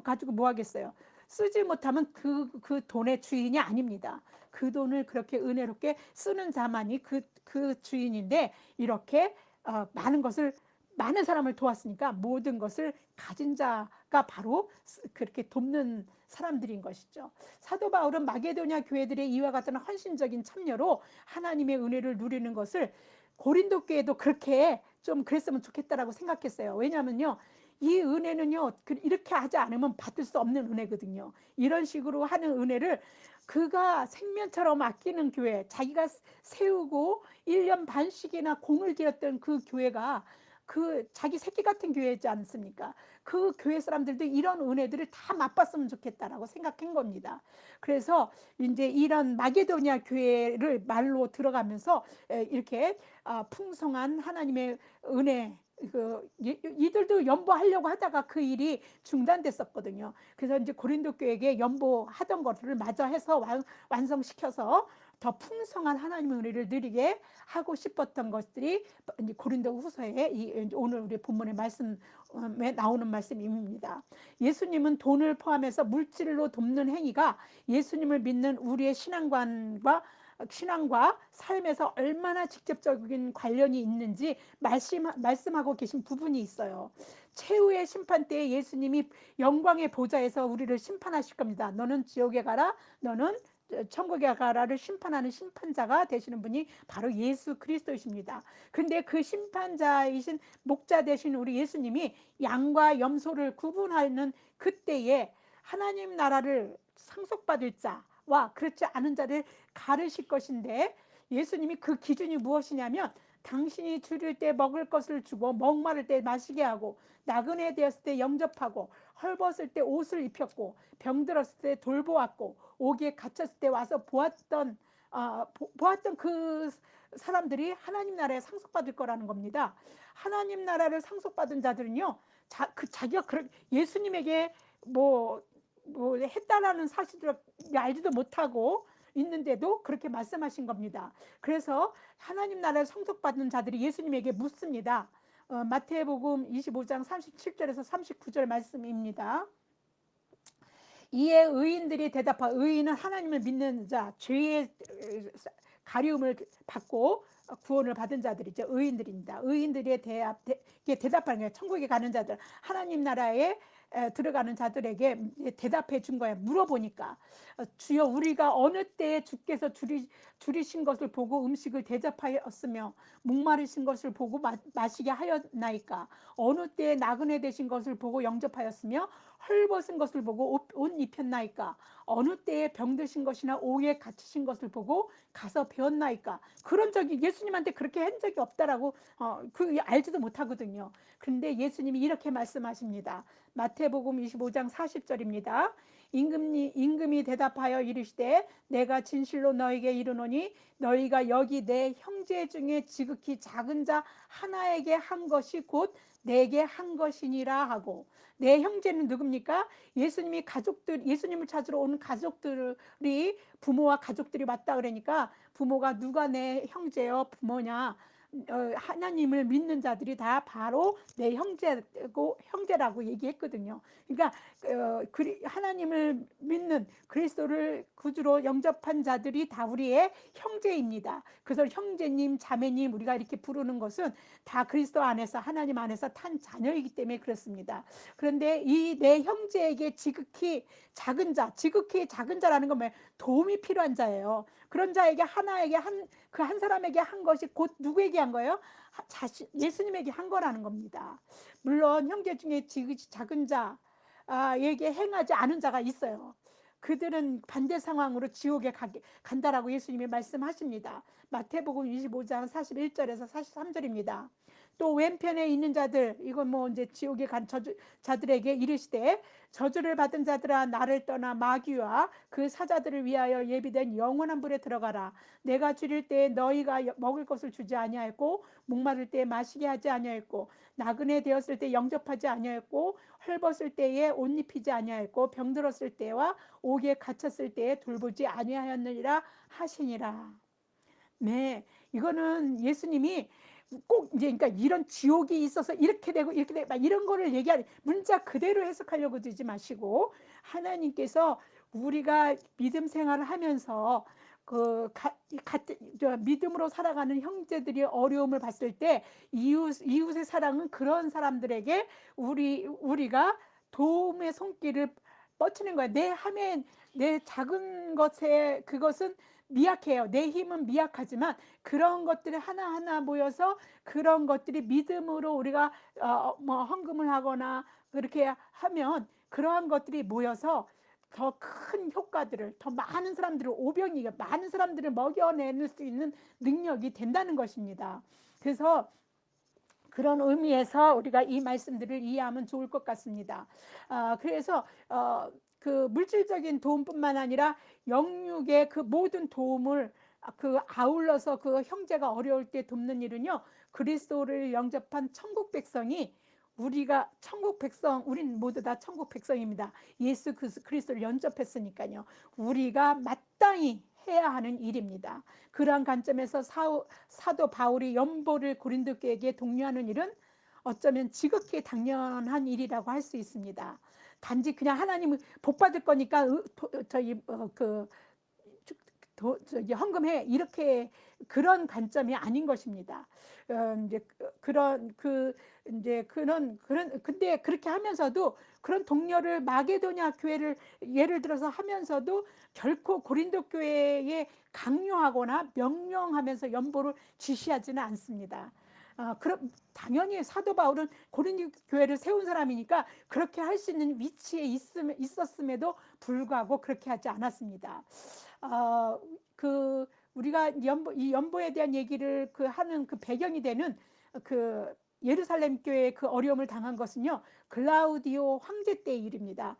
가지고 뭐 하겠어요? 쓰지 못하면 그 돈의 주인이 아닙니다. 그 돈을 그렇게 은혜롭게 쓰는 자만이 그 주인인데, 이렇게 많은 사람을 도왔으니까 모든 것을 가진 자가 바로 그렇게 돕는 사람들인 것이죠. 사도 바울은 마게도냐 교회들의 이와 같은 헌신적인 참여로 하나님의 은혜를 누리는 것을 고린도 교회도 그렇게 좀 그랬으면 좋겠다라고 생각했어요. 왜냐하면요, 이 은혜는요, 이렇게 하지 않으면 받을 수 없는 은혜거든요. 이런 식으로 하는 은혜를 그가 생명처럼 아끼는 교회, 자기가 세우고 1년 반씩이나 공을 들였던 그 교회가 자기 새끼 같은 교회지 않습니까? 그 교회 사람들도 이런 은혜들을 다 맛봤으면 좋겠다라고 생각한 겁니다. 그래서 이제 이런 마게도냐 교회를 말로 들어가면서 이렇게 풍성한 하나님의 은혜, 이들도 연보하려고 하다가 그 일이 중단됐었거든요. 그래서 이제 고린도 교회에게 연보하던 것을 마저 해서 완성시켜서 더 풍성한 하나님의 은혜를 누리게 하고 싶었던 것들이 이제 고린도 후서에 오늘 우리 본문의 말씀에 나오는 말씀입니다. 예수님은 돈을 포함해서 물질로 돕는 행위가 예수님을 믿는 우리의 신앙과 삶에서 얼마나 직접적인 관련이 있는지 말씀하고 계신 부분이 있어요. 최후의 심판 때에 예수님이 영광의 보좌에서 우리를 심판하실 겁니다. 너는 지옥에 가라, 너는 천국에 가라를 심판하는 심판자가 되시는 분이 바로 예수 그리스도이십니다. 근데 그 심판자이신 목자 되신 우리 예수님이 양과 염소를 구분하는 그때에 하나님 나라를 상속받을 자와 그렇지 않은 자를 가르실 것인데, 예수님이 그 기준이 무엇이냐면, 당신이 줄일 때 먹을 것을 주고 목마를 때 마시게 하고 나그네 되었을 때 영접하고 헐벗을 때 옷을 입혔고 병들었을 때 돌보았고 옥에 갇혔을 때 와서 보았던 그 사람들이 하나님 나라에 상속받을 거라는 겁니다. 하나님 나라를 상속받은 자들은요, 자기가 예수님에게 뭐 했다라는 사실을 알지도 못하고 있는데도 그렇게 말씀하신 겁니다. 그래서 하나님 나라를 상속받는 자들이 예수님에게 묻습니다. 마태복음 25장 37절에서 39절 말씀입니다. 이에 의인들이 대답하, 의인은 하나님을 믿는 자, 죄의 가리움을 받고 구원을 받은 자들이죠. 의인들입니다. 의인들이 대답하는 거예요. 천국에 가는 자들, 하나님 나라에 들어가는 자들에게 대답해 준 거예요. 물어보니까, 주여, 우리가 어느 때에 주께서 줄이신 것을 보고 음식을 대접하였으며 목마르신 것을 보고 마시게 하였나이까? 어느 때에 나그네 되신 것을 보고 영접하였으며 헐벗은 것을 보고 옷 입혔나이까? 어느 때에 병드신 것이나 옥에 갇히신 것을 보고 가서 배웠나이까? 그런 적이, 예수님한테 그렇게 한 적이 없다라고 알지도 못하거든요. 그런데 예수님이 이렇게 말씀하십니다. 마태복음 25장 40절입니다. 임금이 대답하여 이르시되, 내가 진실로 너에게 이르노니 너희가 여기 내 형제 중에 지극히 작은 자 하나에게 한 것이 곧 내게 한 것이니라 하고. 내 형제는 누굽니까? 예수님을 찾으러 오는 가족들이, 부모와 가족들이 맞다 그러니까, 부모가 누가 내 형제요 부모냐, 하나님을 믿는 자들이 다 바로 내 형제라고 얘기했거든요. 그러니까 하나님을 믿는, 그리스도를 구주로 영접한 자들이 다 우리의 형제입니다. 그래서 형제님, 자매님 우리가 이렇게 부르는 것은 다 그리스도 안에서, 하나님 안에서 탄 자녀이기 때문에 그렇습니다. 그런데 이 내 형제에게 지극히 작은 자라는 건 뭐예요? 도움이 필요한 자예요. 그런 자에게, 하나에게 그 한 사람에게 한 것이 곧 누구에게 한 거예요? 예수님에게 한 거라는 겁니다. 물론 형제 중에 지극히 작은 자에게 행하지 않은 자가 있어요. 그들은 반대 상황으로 지옥에 간다라고 예수님이 말씀하십니다. 마태복음 25장 41절에서 43절입니다. 또 왼편에 있는 자들, 이건 뭐 이제 지옥에 간 자들에게 이르시되, 저주를 받은 자들아, 나를 떠나 마귀와 그 사자들을 위하여 예비된 영원한 불에 들어가라. 내가 줄일 때에 너희가 먹을 것을 주지 아니하였고 목마를 때에 마시게 하지 아니하였고 나그네 되었을 때 영접하지 아니하였고 헐벗을 때에 옷 입히지 아니하였고 병들었을 때와 옥에 갇혔을 때에 돌보지 아니하였느니라 하시니라. 네, 이거는 예수님이 꼭 이제, 그러니까 이런 지옥이 있어서 이렇게 되고 막 이런 거를 얘기하는, 문자 그대로 해석하려고 들지 마시고, 하나님께서 우리가 믿음 생활을 하면서 믿음으로 살아가는 형제들이 어려움을 봤을 때, 이웃의 사랑은 그런 사람들에게 우리가 도움의 손길을 뻗치는 거야. 내 작은 것에, 그것은 미약해요. 내 힘은 미약하지만 그런 것들이 하나하나 모여서, 그런 것들이 믿음으로 우리가 헌금을 하거나 그렇게 하면, 그러한 것들이 모여서 더 큰 효과들을, 더 많은 사람들을, 많은 사람들을 먹여낼 수 있는 능력이 된다는 것입니다. 그래서 그런 의미에서 우리가 이 말씀들을 이해하면 좋을 것 같습니다. 그래서 그 물질적인 도움뿐만 아니라 영육의 그 모든 도움을 아울러서 그 형제가 어려울 때 돕는 일은요, 그리스도를 영접한 천국 백성이, 우리가 천국 백성, 우린 모두 다 천국 백성입니다. 예수 그리스도를 영접했으니까요. 우리가 마땅히 해야 하는 일입니다. 그러한 관점에서 사도 바울이 연보를 고린도교에게 독려하는 일은 어쩌면 지극히 당연한 일이라고 할 수 있습니다. 단지 그냥 하나님은 복 받을 거니까 저기 헌금해 이렇게 그런 관점이 아닌 것입니다. 이제 그런 이제 그런 근데 그렇게 하면서도 그런 동료를 마게도냐 교회를 예를 들어서 하면서도 결코 고린도 교회에 강요하거나 명령하면서 연보를 지시하지는 않습니다. 그럼 당연히 사도 바울은 고린도 교회를 세운 사람이니까 그렇게 할 수 있는 위치에 있었음에도 불구하고 그렇게 하지 않았습니다. 그 우리가 이 연보에 대한 얘기를 하는 배경이 되는 그 예루살렘 교회의 그 어려움을 당한 것은요, 글라우디오 황제 때의 일입니다.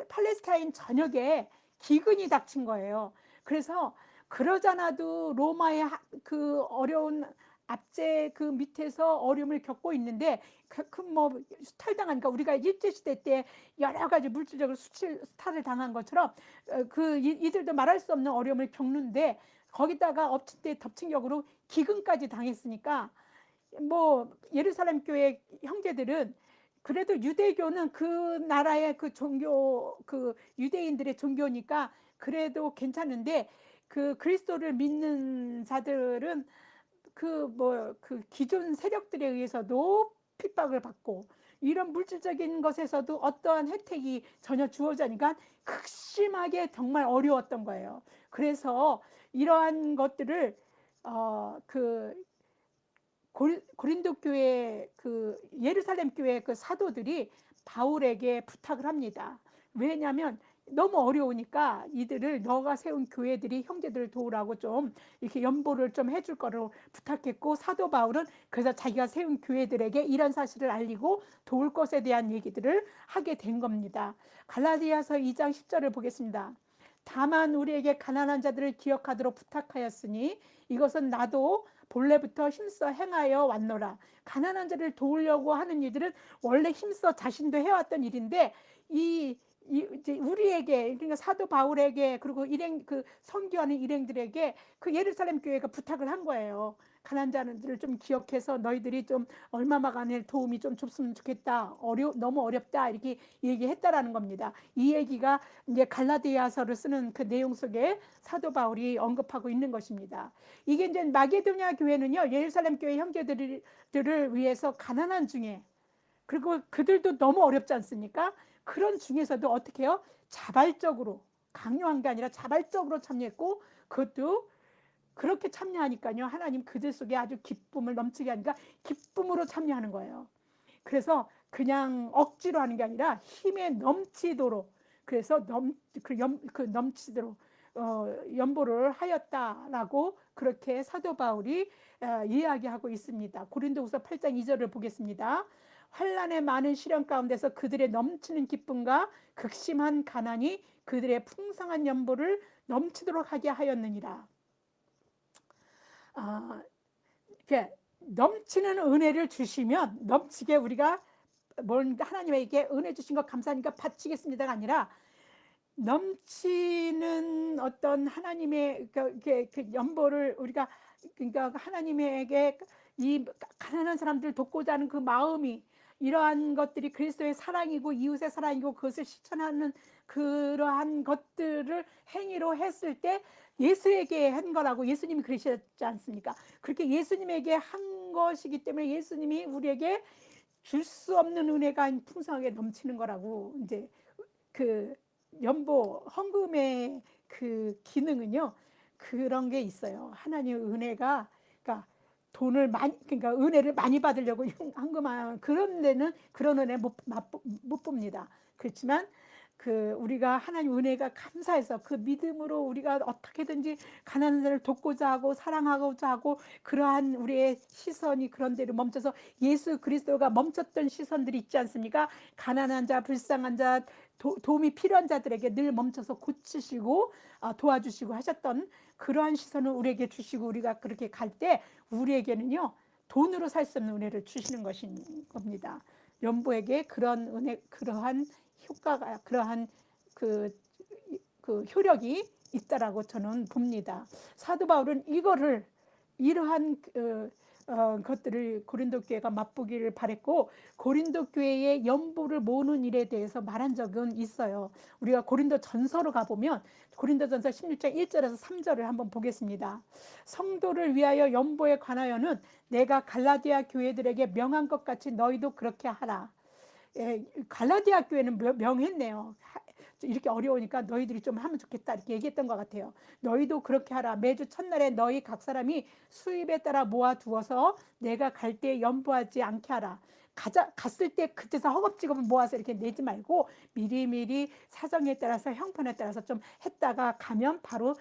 팔레스타인 전역에 기근이 닥친 거예요. 그래서 그러잖아도 로마의 그 어려운 압제 그 밑에서 어려움을 겪고 있는데 뭐 수탈당하니까 우리가 일제시대 때 여러 가지 물질적으로 수탈을 당한 것처럼 이들도 말할 수 없는 어려움을 겪는데 거기다가 엎친 데 덮친 격으로 기근까지 당했으니까 뭐 예루살렘 교회 형제들은 그래도 유대교는 그 나라의 그 종교 유대인들의 종교니까 그래도 괜찮은데 그리스도를 믿는 자들은 기존 세력들에 의해서도 핍박을 받고 이런 물질적인 것에서도 어떠한 혜택이 전혀 주어지니까 극심하게 정말 어려웠던 거예요. 그래서 이러한 것들을 고린도 교회 예루살렘 교회 사도들이 바울에게 부탁을 합니다. 왜냐하면 너무 어려우니까 이들을 너가 세운 교회들이 형제들을 도우라고 좀 이렇게 연보를 좀 해줄 거를 부탁했고, 사도 바울은 그래서 자기가 세운 교회들에게 이런 사실을 알리고 도울 것에 대한 얘기들을 하게 된 겁니다. 갈라디아서 2장 10절을 보겠습니다. 다만 우리에게 가난한 자들을 기억하도록 부탁하였으니 이것은 나도 본래부터 힘써 행하여 왔노라. 가난한 자를 도우려고 하는 이들은 원래 힘써 자신도 해왔던 일인데 이제 우리에게, 그러니까 사도 바울에게 그리고 선교하는 일행들에게 예루살렘 교회가 부탁을 한 거예요. 가난한 자들을 좀 기억해서 너희들이 좀 얼마만에 도움이 좀 줬으면 좋겠다. 너무 어렵다. 이렇게 얘기했다라는 겁니다. 이 얘기가 이제 갈라디아서를 쓰는 그 내용 속에 사도 바울이 언급하고 있는 것입니다. 이게 이제 마게도냐 교회는요, 예루살렘 교회 형제들을 위해서 가난한 중에, 그리고 그들도 너무 어렵지 않습니까? 그런 중에서도 어떻게 해요? 자발적으로, 강요한 게 아니라 자발적으로 참여했고, 그것도 그렇게 참여하니까요, 하나님 그들 속에 아주 기쁨을 넘치게 하니까 기쁨으로 참여하는 거예요. 그래서 그냥 억지로 하는 게 아니라 힘에 넘치도록, 그래서 넘치도록 연보를 하였다라고 그렇게 사도 바울이 이야기하고 있습니다. 고린도후서 8장 2절을 보겠습니다. 환난의 많은 시련 가운데서 그들의 넘치는 기쁨과 극심한 가난이 그들의 풍성한 연보를 넘치도록 하게 하였느니라. 넘치는 은혜를 주시면 넘치게 우리가 하나님에게 은혜 주신 것 감사하니까 바치겠습니다가 아니라, 넘치는 어떤 하나님의 연보를 우리가, 그러니까 하나님에게 이 가난한 사람들을 돕고자 하는 그 마음이, 이러한 것들이 그리스도의 사랑이고 이웃의 사랑이고 그것을 실천하는 그러한 것들을 행위로 했을 때 예수에게 한 거라고 예수님이 그러셨지 않습니까? 그렇게 예수님에게 한 것이기 때문에 예수님이 우리에게 줄 수 없는 은혜가 풍성하게 넘치는 거라고. 이제 연보 헌금의 기능은요, 그런 게 있어요. 하나님의 은혜가, 그러니까 그러니까 은혜를 많이 받으려고 헌금하는 그런 데는 그런 은혜 못 봅니다. 그렇지만 우리가 하나님 은혜가 감사해서 그 믿음으로 우리가 어떻게든지 가난한 자를 돕고자 하고 사랑하고자 하고, 그러한 우리의 시선이 그런 데로 멈춰서 예수 그리스도가 멈췄던 시선들이 있지 않습니까? 가난한 자, 불쌍한 자, 도움이 필요한 자들에게 늘 멈춰서 고치시고 도와주시고 하셨던 그러한 시선을 우리에게 주시고, 우리가 그렇게 갈 때 우리에게는요, 돈으로 살 수 없는 은혜를 주시는 것인 겁니다. 연보에게 그런 은혜, 그러한 효과가, 그러한 효력이 있다라고 저는 봅니다. 사도 바울은 이러한 것들을 고린도 교회가 맛보기를 바랬고, 고린도 교회의 연보를 모으는 일에 대해서 말한 적은 있어요. 우리가 고린도 전서로 가보면 고린도 전서 16장 1절에서 3절을 한번 보겠습니다. 성도를 위하여 연보에 관하여는 내가 갈라디아 교회들에게 명한 것 같이 너희도 그렇게 하라. 갈라디아 교회는 명했네요. 이렇게 어려우니까 너희들이 좀 하면 좋겠다 이렇게 얘기했던 것 같아요. 너희도 그렇게 하라. 매주 첫날에 너희 각 사람이 수입에 따라 모아두어서 내가 갈 때 연보하지 않게 하라. 갔을 때 그때서 허겁지겁 모아서 이렇게 내지 말고 미리미리 사정에 따라서 형편에 따라서 좀 했다가 가면 바로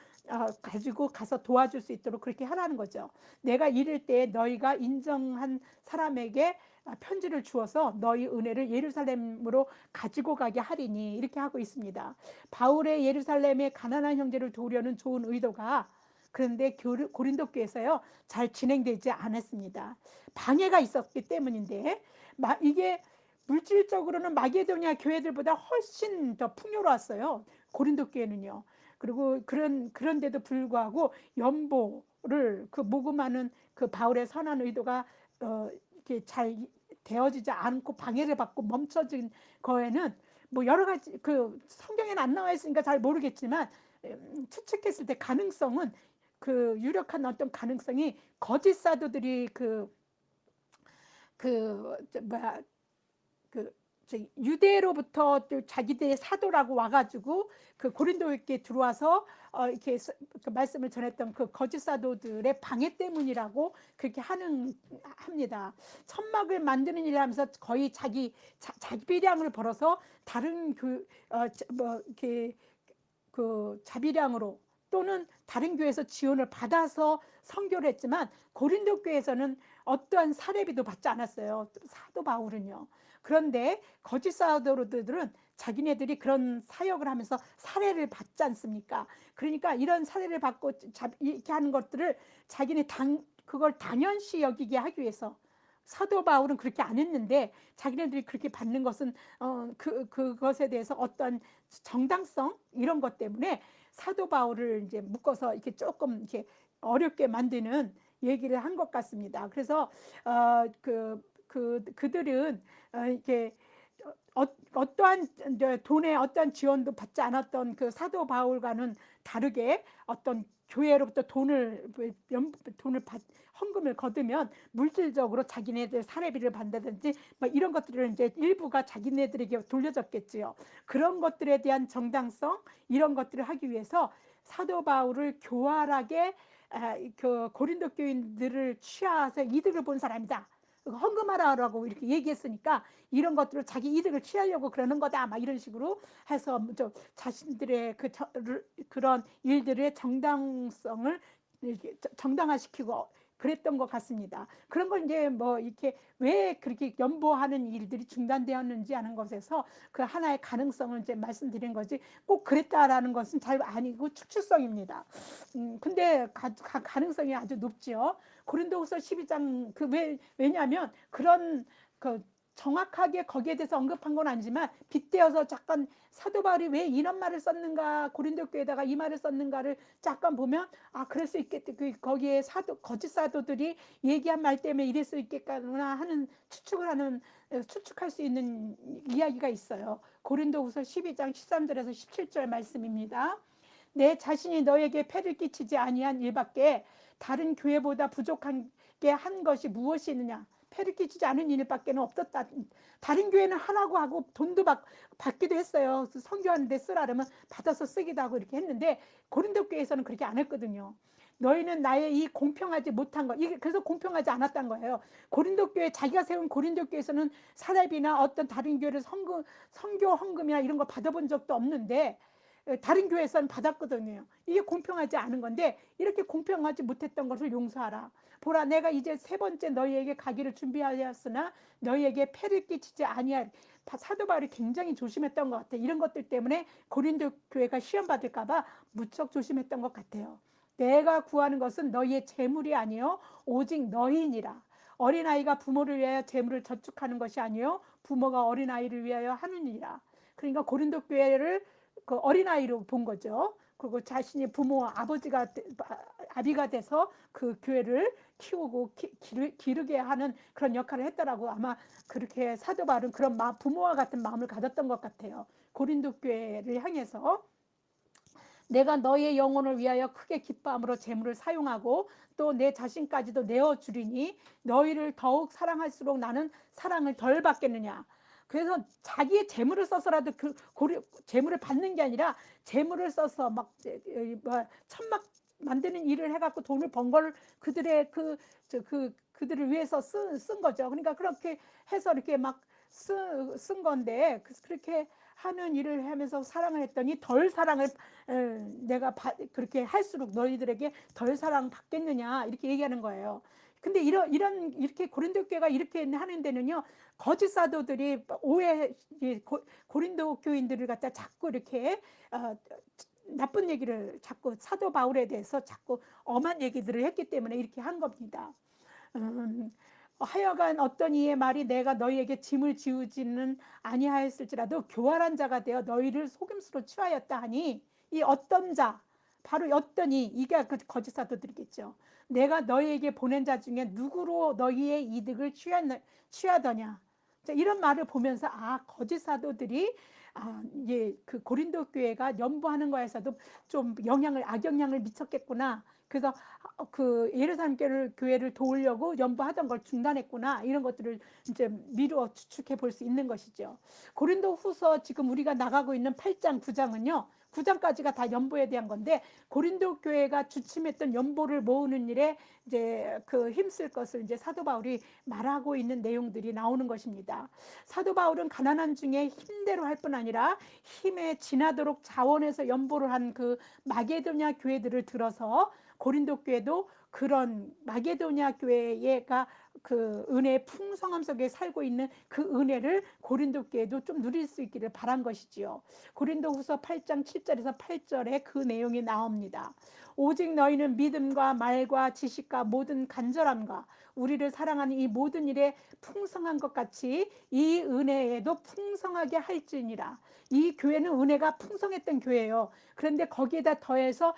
가지고 가서 도와줄 수 있도록 그렇게 하라는 거죠. 내가 이를 때 너희가 인정한 사람에게 편지를 주어서 너희 은혜를 예루살렘으로 가지고 가게 하리니, 이렇게 하고 있습니다. 바울의 예루살렘의 가난한 형제를 도우려는 좋은 의도가, 그런데 고린도 교회에서요 잘 진행되지 않았습니다. 방해가 있었기 때문인데, 이게 물질적으로는 마게도니아 교회들보다 훨씬 더 풍요로웠어요, 고린도 교회는요. 그리고 그런데도 불구하고 연보를 그 모금하는 그 바울의 선한 의도가 이렇게 잘 되어지지 않고 방해를 받고 멈춰진 거에는 뭐 여러 가지, 그 성경에는 안 나와 있으니까 잘 모르겠지만 추측했을 때 가능성은, 그 유력한 어떤 가능성이 거짓 사도들이 뭐야, 그 유대로부터 또 자기들의 사도라고 와가지고 그 고린도에 들어와서 이렇게 그 말씀을 전했던 그 거짓 사도들의 방해 때문이라고 그렇게 합니다. 천막을 만드는 일을 하면서 거의 자기 비량을 벌어서 다른 이렇게 그 자비량으로 또는 다른 교회에서 지원을 받아서 선교를 했지만, 고린도 교회에서는 어떠한 사례비도 받지 않았어요, 사도 바울은요. 그런데 거짓 사도들은 자기네들이 그런 사역을 하면서 사례를 받지 않습니까? 그러니까 이런 사례를 받고 이렇게 하는 것들을 자기네 그걸 당연시 여기게 하기 위해서, 사도 바울은 그렇게 안 했는데 자기네들이 그렇게 받는 것은 그것에 대해서 어떤 정당성 이런 것 때문에 사도 바울을 이제 묶어서 이렇게 조금 이렇게 어렵게 만드는 얘기를 한 것 같습니다. 그래서 그들은 이렇게 어떠한 돈의 어떠한 지원도 받지 않았던 그 사도 바울과는 다르게, 어떤 교회로부터 헌금을 거두면 물질적으로 자기네들 사례비를 받는다든지 이런 것들을 이제 일부가 자기네들에게 돌려줬겠지요. 그런 것들에 대한 정당성 이런 것들을 하기 위해서 사도 바울을 교활하게 그 고린도 교인들을 취하해서 이득을 본 사람이다, 헌금하라고 이렇게 얘기했으니까 이런 것들을 자기 이득을 취하려고 그러는 거다, 막 이런 식으로 해서 자신들의 그런 일들의 정당성을 이렇게 정당화시키고 그랬던 것 같습니다. 그런 걸 이제 뭐 이렇게 왜 그렇게 연보하는 일들이 중단되었는지 하는 것에서 그 하나의 가능성을 이제 말씀드린 거지, 꼭 그랬다라는 것은 잘 아니고 추측성입니다. 근데 가능성이 아주 높지요. 고린도후서 12장 왜냐하면 그런 정확하게 거기에 대해서 언급한 건 아니지만 빗대어서 잠깐 사도 바울이 왜 이런 말을 썼는가, 고린도 교회에다가 이 말을 썼는가를 잠깐 보면 그럴 수 있겠다. 거기에 거짓 사도들이 얘기한 말 때문에 이럴 수 있겠구나 하는 추측할 수 있는 이야기가 있어요. 고린도후서 12장 13절에서 17절 말씀입니다. 내 자신이 너에게 폐를 끼치지 아니한 일밖에 다른 교회보다 부족한 게 한 것이 무엇이 있느냐. 폐를 끼치지 않은 일밖에는 없었다. 다른 교회는 하라고 하고 돈도 받기도 했어요. 선교하는 데 쓰라 그러면 받아서 쓰기도 하고 이렇게 했는데 고린도 교회에서는 그렇게 안 했거든요. 너희는 나의 이 공평하지 못한 것, 이게 그래서 공평하지 않았던 거예요. 고린도 교회, 자기가 세운 고린도 교회에서는 사례비나 어떤 다른 교회를 선교 헌금이나 이런 거 받아본 적도 없는데 다른 교회에서는 받았거든요. 이게 공평하지 않은 건데, 이렇게 공평하지 못했던 것을 용서하라. 보라, 내가 이제 세 번째 너희에게 가기를 준비하였으나 너희에게 폐를 끼치지 아니할. 사도 바울이 굉장히 조심했던 것 같아요. 이런 것들 때문에 고린도 교회가 시험 받을까 봐 무척 조심했던 것 같아요. 내가 구하는 것은 너희의 재물이 아니요 오직 너희니라. 어린아이가 부모를 위하여 재물을 저축하는 것이 아니요 부모가 어린아이를 위하여 하느니라. 그러니까 고린도 교회를 그 어린아이로 본 거죠. 그리고 자신이 부모, 아비가 돼서 그 교회를 키우고 기르게 하는 그런 역할을 했더라고. 아마 그렇게 사도 바울은 그런 부모와 같은 마음을 가졌던 것 같아요. 고린도 교회를 향해서 내가 너의 영혼을 위하여 크게 기뻐함으로 재물을 사용하고 또 내 자신까지도 내어주리니 너희를 더욱 사랑할수록 나는 사랑을 덜 받겠느냐. 그래서 자기의 재물을 써서라도 재물을 받는 게 아니라 재물을 써서 막 천막 만드는 일을 해갖고 돈을 번 걸 그들의 그들을 위해서 쓴 거죠. 그러니까 그렇게 해서 이렇게 막 쓴 건데 그렇게 하는 일을 하면서 사랑을 했더니 덜 사랑을 내가 그렇게 할수록 너희들에게 덜 사랑 받겠느냐 이렇게 얘기하는 거예요. 근데 이렇게 고린도 교회가 이렇게 하는 데는요, 거짓 사도들이 고린도 교인들을 갖다 자꾸 이렇게 나쁜 얘기를 자꾸 사도 바울에 대해서 자꾸 엄한 얘기들을 했기 때문에 이렇게 한 겁니다. 하여간 어떤 이의 말이 내가 너희에게 짐을 지우지는 아니하였을지라도 교활한 자가 되어 너희를 속임수로 취하였다 하니, 이 어떤 자, 바로 어떤 이게 그 거짓 사도들이겠죠. 내가 너희에게 보낸 자 중에 누구로 너희의 이득을 취하더냐. 이런 말을 보면서 거짓 사도들이 그 고린도 교회가 연보하는 거에서도 좀 악영향을 미쳤겠구나. 그래서 그 예루살렘 교회를 도우려고 연보하던 걸 중단했구나. 이런 것들을 이제 미루어 추측해 볼 수 있는 것이죠. 고린도 후서 지금 우리가 나가고 있는 8장, 9장은요. 9장까지가 다 연보에 대한 건데, 고린도 교회가 주침했던 연보를 모으는 일에 이제 그 힘쓸 것을 이제 사도 바울이 말하고 있는 내용들이 나오는 것입니다. 사도 바울은 가난한 중에 힘대로 할 뿐 아니라 힘에 지나도록 자원해서 연보를 한 그 마게도냐 교회들을 들어서 고린도 교회도 그런 마게도냐 교회가 그 은혜의 풍성함 속에 살고 있는 그 은혜를 고린도 교회도 좀 누릴 수 있기를 바란 것이지요. 고린도 후서 8장 7절에서 8절에 그 내용이 나옵니다. 오직 너희는 믿음과 말과 지식과 모든 간절함과 우리를 사랑하는 이 모든 일에 풍성한 것 같이 이 은혜에도 풍성하게 할지니라. 이 교회는 은혜가 풍성했던 교회예요. 그런데 거기에다 더해서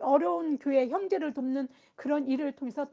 어려운 교회 형제를 돕는 그런 일을 통해서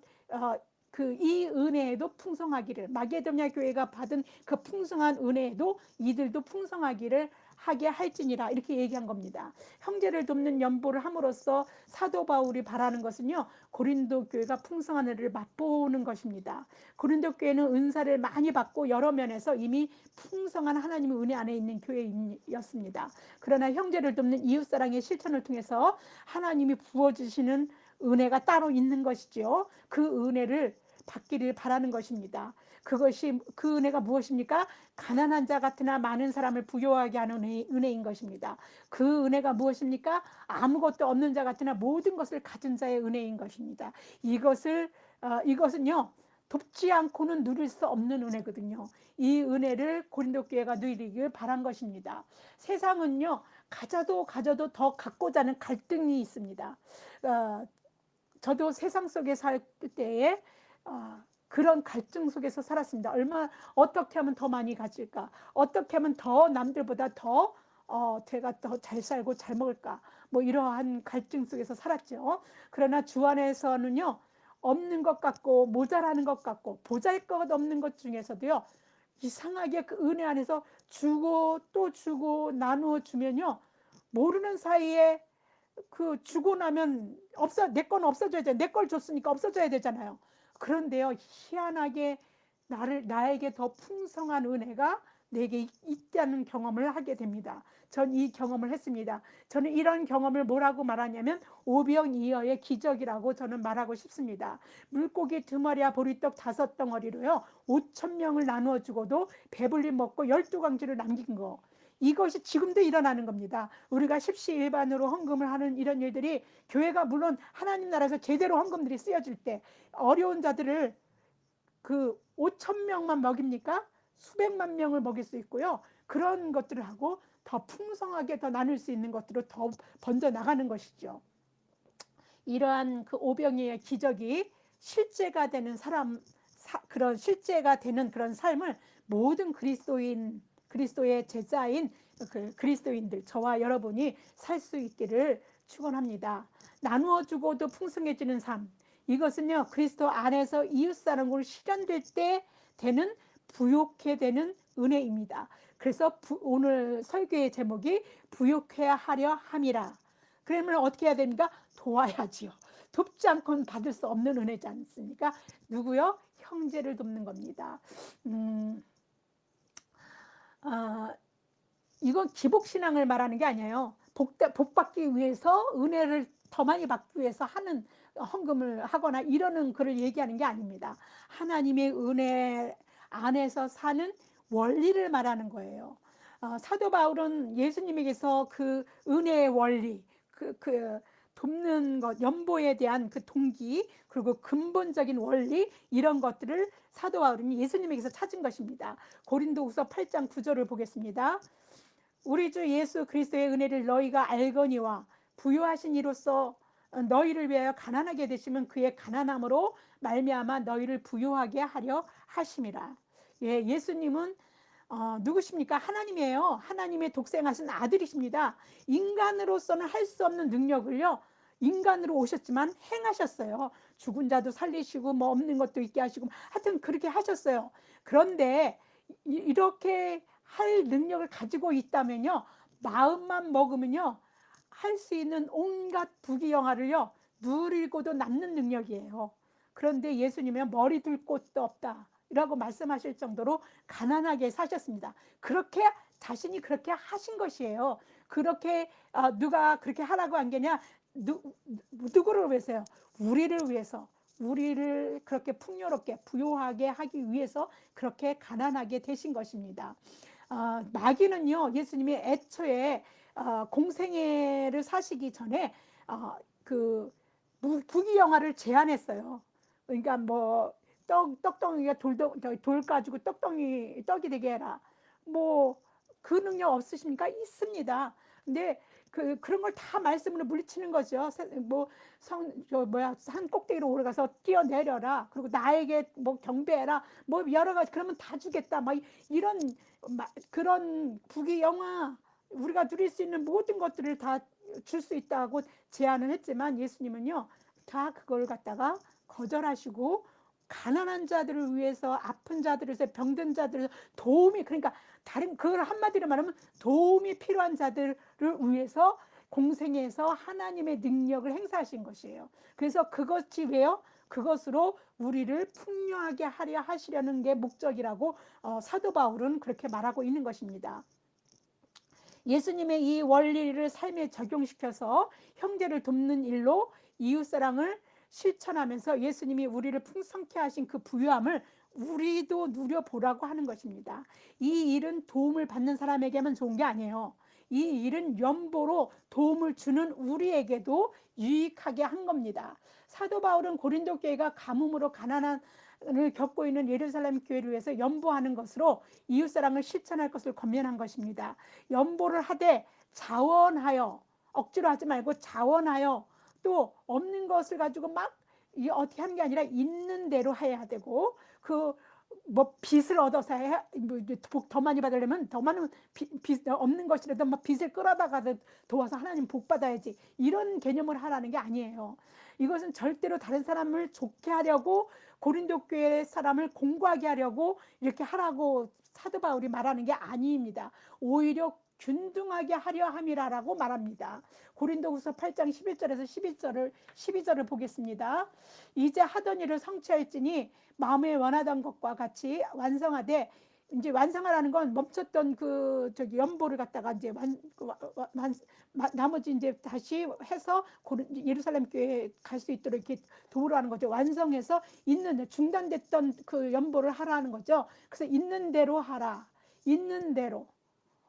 이 은혜에도 풍성하기를, 마게도냐 교회가 받은 그 풍성한 은혜에도 이들도 풍성하기를 하게 할지니라, 이렇게 얘기한 겁니다. 형제를 돕는 연보를 함으로써 사도 바울이 바라는 것은요, 고린도 교회가 풍성한 은혜를 맛보는 것입니다. 고린도 교회는 은사를 많이 받고 여러 면에서 이미 풍성한 하나님의 은혜 안에 있는 교회였습니다. 그러나 형제를 돕는 이웃사랑의 실천을 통해서 하나님이 부어주시는 은혜가 따로 있는 것이죠. 그 은혜를 받기를 바라는 것입니다. 그 은혜가 무엇입니까? 가난한 자 같으나 많은 사람을 부유하게 하는 은혜인 것입니다. 그 은혜가 무엇입니까? 아무것도 없는 자 같으나 모든 것을 가진 자의 은혜인 것입니다. 이것은요, 돕지 않고는 누릴 수 없는 은혜거든요. 이 은혜를 고린도 교회가 누리길 바란 것입니다. 세상은요, 가져도 더 갖고자 하는 갈등이 있습니다. 저도 세상 속에 살 때에 그런 갈등 속에서 살았습니다. 어떻게 하면 더 많이 가질까? 어떻게 하면 더 남들보다 제가 더 잘 살고 잘 먹을까? 뭐 이러한 갈등 속에서 살았죠. 그러나 주 안에서는요, 없는 것 같고 모자라는 것 같고 보잘것없는 것 중에서도요, 이상하게 그 은혜 안에서 주고 또 주고 나누어 주면요, 모르는 사이에 그 주고 나면 내 건 없어져야 돼. 내 걸 줬으니까 없어져야 되잖아요. 그런데요, 희한하게 나에게 더 풍성한 은혜가 내게 있다는 경험을 하게 됩니다. 전 이 경험을 했습니다. 저는 이런 경험을 뭐라고 말하냐면 오병이어의 기적이라고 저는 말하고 싶습니다. 물고기 2마리와 보리떡 5덩어리로요 5,000명을 나누어 주고도 배불리 먹고 12광지를 남긴 거, 이것이 지금도 일어나는 겁니다. 우리가 십시일반으로 헌금을 하는 이런 일들이, 교회가 물론 하나님 나라에서 제대로 헌금들이 쓰여질 때 어려운 자들을 그 5,000명만 먹입니까? 수백만 명을 먹일 수 있고요. 그런 것들을 하고 더 풍성하게 더 나눌 수 있는 것들을 더 번져 나가는 것이죠. 이러한 그 오병이의 기적이 실제가 되는 실제가 되는 그런 삶을 모든 그리스도의 제자인 그리스도인들, 저와 여러분이 살 수 있기를 축원합니다. 나누어 주고도 풍성해지는 삶. 이것은요, 그리스도 안에서 이웃사랑으로 실현될 때 되는 부욕해 되는 은혜입니다. 그래서 오늘 설교의 제목이 부욕해야 하려 함이라. 그러면 어떻게 해야 됩니까? 도와야지요. 돕지 않고는 받을 수 없는 은혜지 않습니까? 누구요? 형제를 돕는 겁니다. 아, 이건 기복신앙을 말하는 게 아니에요. 복 받기 위해서, 은혜를 더 많이 받기 위해서 하는 헌금을 하거나 이러는 그를 얘기하는 게 아닙니다. 하나님의 은혜 안에서 사는 원리를 말하는 거예요. 사도 바울은 예수님에게서 그 은혜의 원리, 돕는 것, 연보에 대한 그 동기, 그리고 근본적인 원리, 이런 것들을 사도 바울은 예수님에게서 찾은 것입니다. 고린도후서 8장 9절을 보겠습니다. 우리 주 예수 그리스도의 은혜를 너희가 알거니와 부요하신 이로써 너희를 위하여 가난하게 되시면 그의 가난함으로 말미암아 너희를 부요하게 하려 하심이라. 예, 예수님은 누구십니까? 하나님이에요. 하나님의 독생하신 아들이십니다. 인간으로서는 할 수 없는 능력을요, 인간으로 오셨지만 행하셨어요. 죽은 자도 살리시고 뭐 없는 것도 있게 하시고 하여튼 그렇게 하셨어요. 그런데 이렇게 할 능력을 가지고 있다면요, 마음만 먹으면요, 할 수 있는 온갖 부귀영화를요 누리고도 남는 능력이에요. 그런데 예수님은 머리 둘 곳도 없다 라고 말씀하실 정도로 가난하게 사셨습니다. 그렇게 자신이 그렇게 하신 것이에요. 그렇게 누가 그렇게 하라고 한 게냐, 누구를 위해서요? 우리를 위해서, 우리를 그렇게 풍요롭게 부요하게 하기 위해서 그렇게 가난하게 되신 것입니다. 마귀는요, 예수님이 애초에 공생애를 사시기 전에 그 부귀영화를 제안했어요. 그러니까 뭐 떡덩이가 돌 가지고 떡이 되게 해라. 뭐 그 능력 없으십니까? 있습니다. 근데 그런 걸 다 말씀으로 물리치는 거죠. 산 꼭대기로 올라가서 뛰어내려라. 그리고 나에게 뭐 경배해라. 뭐 여러 가지, 그러면 다 주겠다. 막 이런 그런 부귀영화, 우리가 누릴 수 있는 모든 것들을 다 줄 수 있다고 제안을 했지만 예수님은요, 다 그걸 갖다가 거절하시고 가난한 자들을 위해서, 아픈 자들을 위해서, 병든 자들을 위해서 도움이, 그러니까 다른 그걸 한마디로 말하면 도움이 필요한 자들을 위해서 공생에서 하나님의 능력을 행사하신 것이에요. 그래서 그것이 왜요? 그것으로 우리를 풍요하게 하려 하시려는 게 목적이라고 사도 바울은 그렇게 말하고 있는 것입니다. 예수님의 이 원리를 삶에 적용시켜서 형제를 돕는 일로 이웃사랑을 실천하면서 예수님이 우리를 풍성케 하신 그 부유함을 우리도 누려보라고 하는 것입니다. 이 일은 도움을 받는 사람에게만 좋은 게 아니에요. 이 일은 연보로 도움을 주는 우리에게도 유익하게 한 겁니다. 사도 바울은 고린도 교회가 가뭄으로 가난한 을 겪고 있는 예루살렘 교회를 위해서 연보하는 것으로 이웃사랑을 실천할 것을 권면한 것입니다. 연보를 하되 자원하여, 억지로 하지 말고 자원하여, 또 없는 것을 가지고 막 어떻게 하는 게 아니라 있는 대로 해야 되고, 뭐 빚을 얻어서 복 더 많이 받으려면 더 많은 빚 없는 것이라도 막 빚을 끌어다가 도와서 하나님 복 받아야지, 이런 개념을 하라는 게 아니에요. 이것은 절대로 다른 사람을 좋게 하려고, 고린도 교회 사람을 공부하게 하려고 이렇게 하라고 사도 바울이 말하는 게 아닙니다. 오히려 균등하게 하려 함이라고 말합니다. 고린도후서 8장 11절에서 12절을 보겠습니다. 이제 하던 일을 성취할지니 마음에 원하던 것과 같이 완성하되, 이제 완성하라는 건 멈췄던 연보를 갖다가 이제 나머지 이제 다시 해서 예루살렘 교회에 갈 수 있도록 이렇게 도우라는 거죠. 완성해서 중단됐던 그 연보를 하라는 거죠. 그래서 있는 대로 하라. 있는 대로.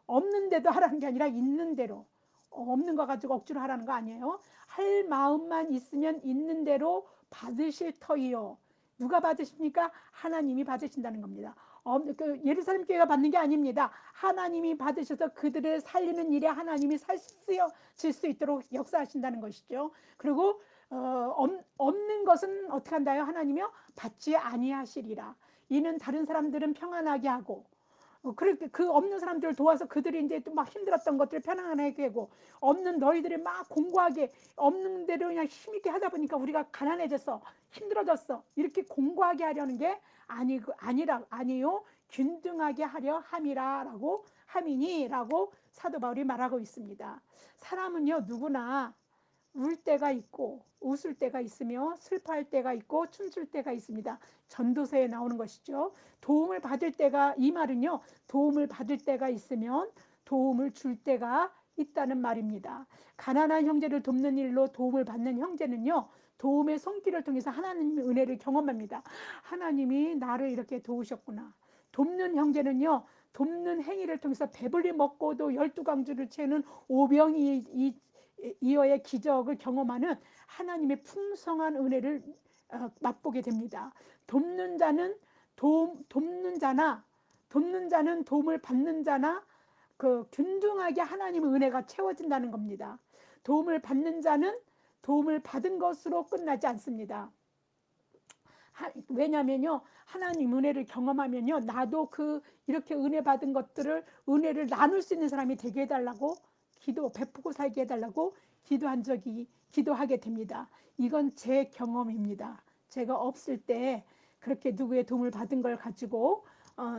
없는 데도 하라는 게 아니라 있는 대로. 없는 거 가지고 억지로 하라는 거 아니에요. 할 마음만 있으면 있는 대로 받으실 터이요. 누가 받으십니까? 하나님이 받으신다는 겁니다. 예루살렘 교회가 받는 게 아닙니다. 하나님이 받으셔서 그들을 살리는 일에 하나님이 쓰여질 수 있도록 역사하신다는 것이죠. 그리고 없는 것은 어떻게 한다요? 하나님이요? 받지 아니하시리라. 이는 다른 사람들은 평안하게 하고 그렇게 그 없는 사람들을 도와서 그들이 이제 또 막 힘들었던 것들을 편안하게 하고, 없는 너희들이 막 공고하게 없는 대로 그냥 힘있게 하다 보니까 우리가 가난해졌어, 힘들어졌어, 이렇게 공고하게 하려는 게 아니요, 균등하게 하려 함이라라고 함이니라고 사도 바울이 말하고 있습니다. 사람은요 누구나 울 때가 있고 웃을 때가 있으며 슬퍼할 때가 있고 춤출 때가 있습니다. 전도서에 나오는 것이죠. 도움을 받을 때가, 이 말은요, 도움을 받을 때가 있으면 도움을 줄 때가 있다는 말입니다. 가난한 형제를 돕는 일로 도움을 받는 형제는요, 도움의 손길을 통해서 하나님의 은혜를 경험합니다. 하나님이 나를 이렇게 도우셨구나. 돕는 형제는요, 돕는 행위를 통해서 배불리 먹고도 12강주를 채우는 오병이 이어의 기적을 경험하는 하나님의 풍성한 은혜를 맛보게 됩니다. 돕는 자는 돕는 자는 도움을 받는 자나 그 균등하게 하나님의 은혜가 채워진다는 겁니다. 도움을 받는 자는 도움을 받은 것으로 끝나지 않습니다. 왜냐면요, 하나님 은혜를 경험하면요, 나도 이렇게 은혜 받은 것들을, 은혜를 나눌 수 있는 사람이 되게 해달라고 베푸고 살게 해달라고 기도하게 됩니다. 이건 제 경험입니다. 제가 없을 때 그렇게 누구의 도움을 받은 걸 가지고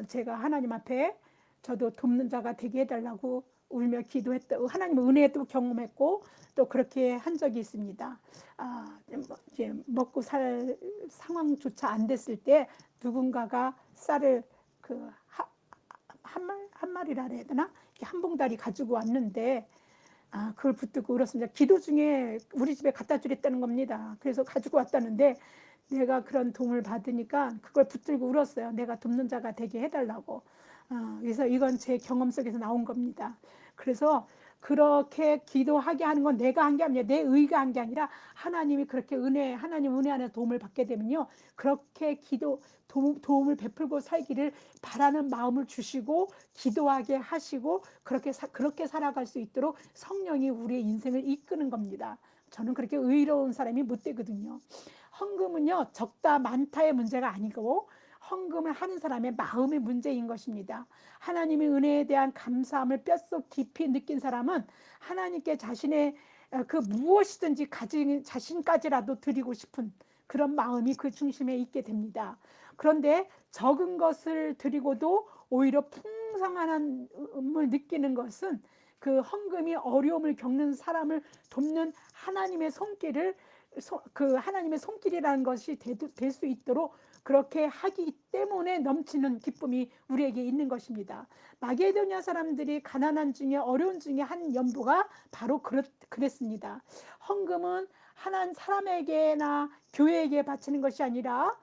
제가 하나님 앞에 저도 돕는 자가 되게 해달라고 울며 기도했다. 하나님의 은혜도 경험했고 또 그렇게 한 적이 있습니다. 이제 먹고 살 상황조차 안 됐을 때 누군가가 쌀을 한 마리라 해야 되나? 한 봉다리 가지고 왔는데 그걸 붙들고 울었습니다. 기도 중에 우리 집에 갖다 주랬다는 겁니다. 그래서 가지고 왔다는데 내가 그런 도움을 받으니까 그걸 붙들고 울었어요. 내가 돕는 자가 되게 해달라고. 그래서 이건 제 경험 속에서 나온 겁니다. 그래서 그렇게 기도하게 하는 건 내가 한 게 아니라, 내 의가 한 게 아니라 하나님이 그렇게 하나님 은혜 안에 도움을 받게 되면요, 그렇게 도움을 베풀고 살기를 바라는 마음을 주시고 기도하게 하시고 그렇게 살아갈 수 있도록 성령이 우리의 인생을 이끄는 겁니다. 저는 그렇게 의로운 사람이 못 되거든요. 헌금은요, 적다 많다의 문제가 아니고 헌금을 하는 사람의 마음의 문제인 것입니다. 하나님의 은혜에 대한 감사함을 뼛속 깊이 느낀 사람은 하나님께 자신의 그 무엇이든지 가진 자신까지라도 드리고 싶은 그런 마음이 그 중심에 있게 됩니다. 그런데 적은 것을 드리고도 오히려 풍성함을 느끼는 것은 그 헌금이 어려움을 겪는 사람을 돕는 하나님의 손길을 하나님의 손길이라는 것이 될 수 있도록 그렇게 하기 때문에 넘치는 기쁨이 우리에게 있는 것입니다. 마게도냐 사람들이 가난한 중에 어려운 중에 한 연보가 바로 그랬습니다. 헌금은 한 사람에게나 교회에게 바치는 것이 아니라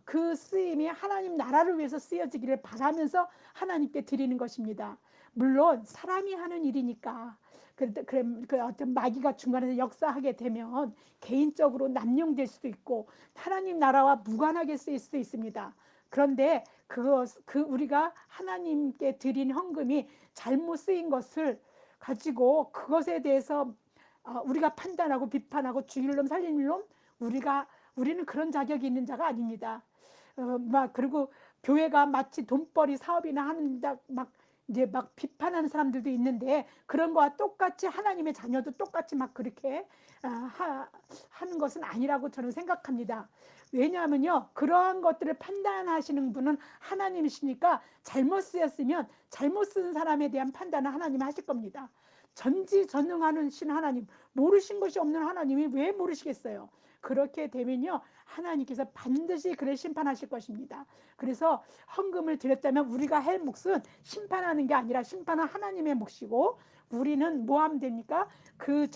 그 쓰임이 하나님 나라를 위해서 쓰여지기를 바라면서 하나님께 드리는 것입니다. 물론 사람이 하는 일이니까 그 어떤 마귀가 중간에서 역사하게 되면 개인적으로 남용될 수도 있고 하나님 나라와 무관하게 쓰일 수도 있습니다. 그런데 우리가 하나님께 드린 헌금이 잘못 쓰인 것을 가지고 그것에 대해서 우리가 판단하고 비판하고 죽일 놈 살릴 놈, 우리는 그런 자격이 있는 자가 아닙니다. 그리고 교회가 마치 돈벌이 사업이나 하는다 이제 막 비판하는 사람들도 있는데, 그런 거와 똑같이 하나님의 자녀도 똑같이 막 그렇게 하는 것은 아니라고 저는 생각합니다. 왜냐하면요, 그러한 것들을 판단하시는 분은 하나님이시니까 잘못 쓰였으면 잘못 쓴 사람에 대한 판단은 하나님이 하실 겁니다. 전지전능하는 신 하나님, 모르신 것이 없는 하나님이 왜 모르시겠어요? 그렇게 되면요, 하나님께서 반드시 그를 심판하실 것입니다. 그래서 헌금을 드렸다면 우리가 할 몫은 심판하는 게 아니라 심판은 하나님의 몫이고, 우리는 뭐 하면 됩니까? 그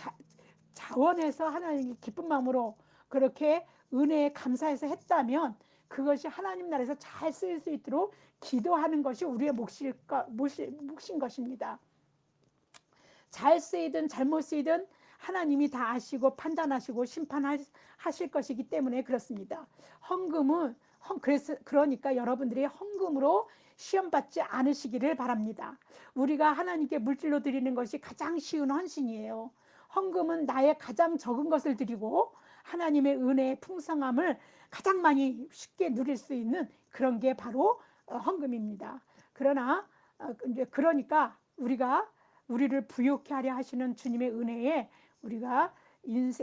자원에서 하나님께 기쁜 마음으로 그렇게 은혜에 감사해서 했다면 그것이 하나님 나라에서 잘 쓰일 수 있도록 기도하는 것이 우리의 몫인 것입니다. 잘 쓰이든 잘못 쓰이든 하나님이 다 아시고 판단하시고 심판하실 것이기 때문에 그렇습니다. 그러니까 여러분들이 헌금으로 시험받지 않으시기를 바랍니다. 우리가 하나님께 물질로 드리는 것이 가장 쉬운 헌신이에요. 헌금은 나의 가장 적은 것을 드리고 하나님의 은혜의 풍성함을 가장 많이 쉽게 누릴 수 있는 그런 게 바로 헌금입니다. 그러나 이제 그러니까 우리를 부욕해 하려 하시는 주님의 은혜에 우리가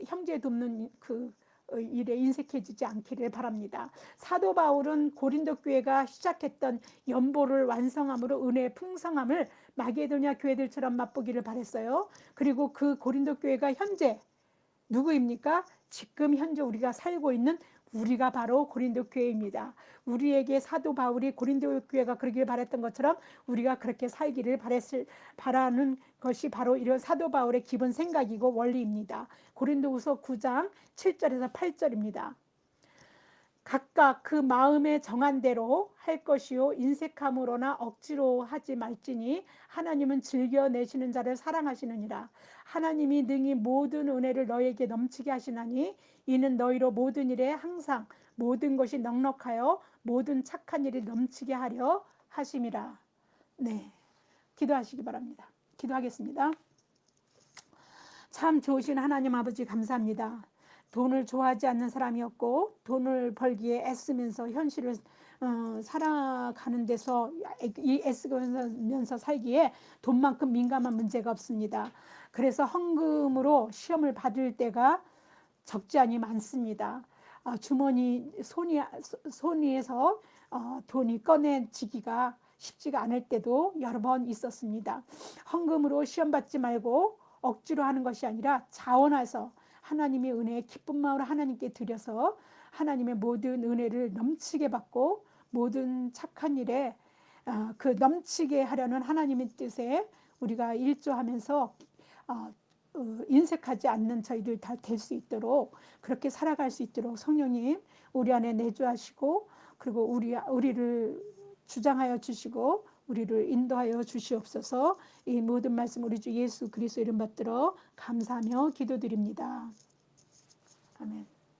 형제 돕는 그 일에 인색해지지 않기를 바랍니다. 사도 바울은 고린도 교회가 시작했던 연보를 완성함으로 은혜의 풍성함을 마게도냐 교회들처럼 맛보기를 바랬어요. 그리고 그 고린도 교회가 현재 누구입니까? 지금 현재 우리가 살고 있는 우리가 바로 고린도 교회입니다. 우리에게 사도 바울이 고린도 교회가 그러길 바랬던 것처럼 우리가 그렇게 살기를 바라는 것이 바로 이런 사도 바울의 기본 생각이고 원리입니다. 고린도후서 9장 7절에서 8절입니다. 각각 그 마음에 정한 대로 할 것이요 인색함으로나 억지로 하지 말지니 하나님은 즐겨내시는 자를 사랑하시느니라. 하나님이 능히 모든 은혜를 너에게 넘치게 하시나니 이는 너희로 모든 일에 항상 모든 것이 넉넉하여 모든 착한 일이 넘치게 하려 하심이라. 네, 기도하시기 바랍니다. 기도하겠습니다. 참 좋으신 하나님 아버지 감사합니다. 돈을 좋아하지 않는 사람이었고 돈을 벌기에 애쓰면서 현실을 살아가는 데서 애쓰면서 살기에 돈만큼 민감한 문제가 없습니다. 그래서 헌금으로 시험을 받을 때가 적지 않이 많습니다. 주머니 손위에서 돈이 꺼내지기가 쉽지가 않을 때도 여러 번 있었습니다. 헌금으로 시험 받지 말고 억지로 하는 것이 아니라 자원해서 하나님의 은혜에 기쁜 마음으로 하나님께 드려서 하나님의 모든 은혜를 넘치게 받고 모든 착한 일에 그 넘치게 하려는 하나님의 뜻에 우리가 일조하면서 인색하지 않는 저희들 다 될 수 있도록 그렇게 살아갈 수 있도록 성령님 우리 안에 내주하시고 그리고 우리를 주장하여 주시고 우리를 인도하여 주시옵소서. 이 모든 말씀 우리 주 예수 그리스도 이름 받들어 감사하며 기도드립니다. 아멘.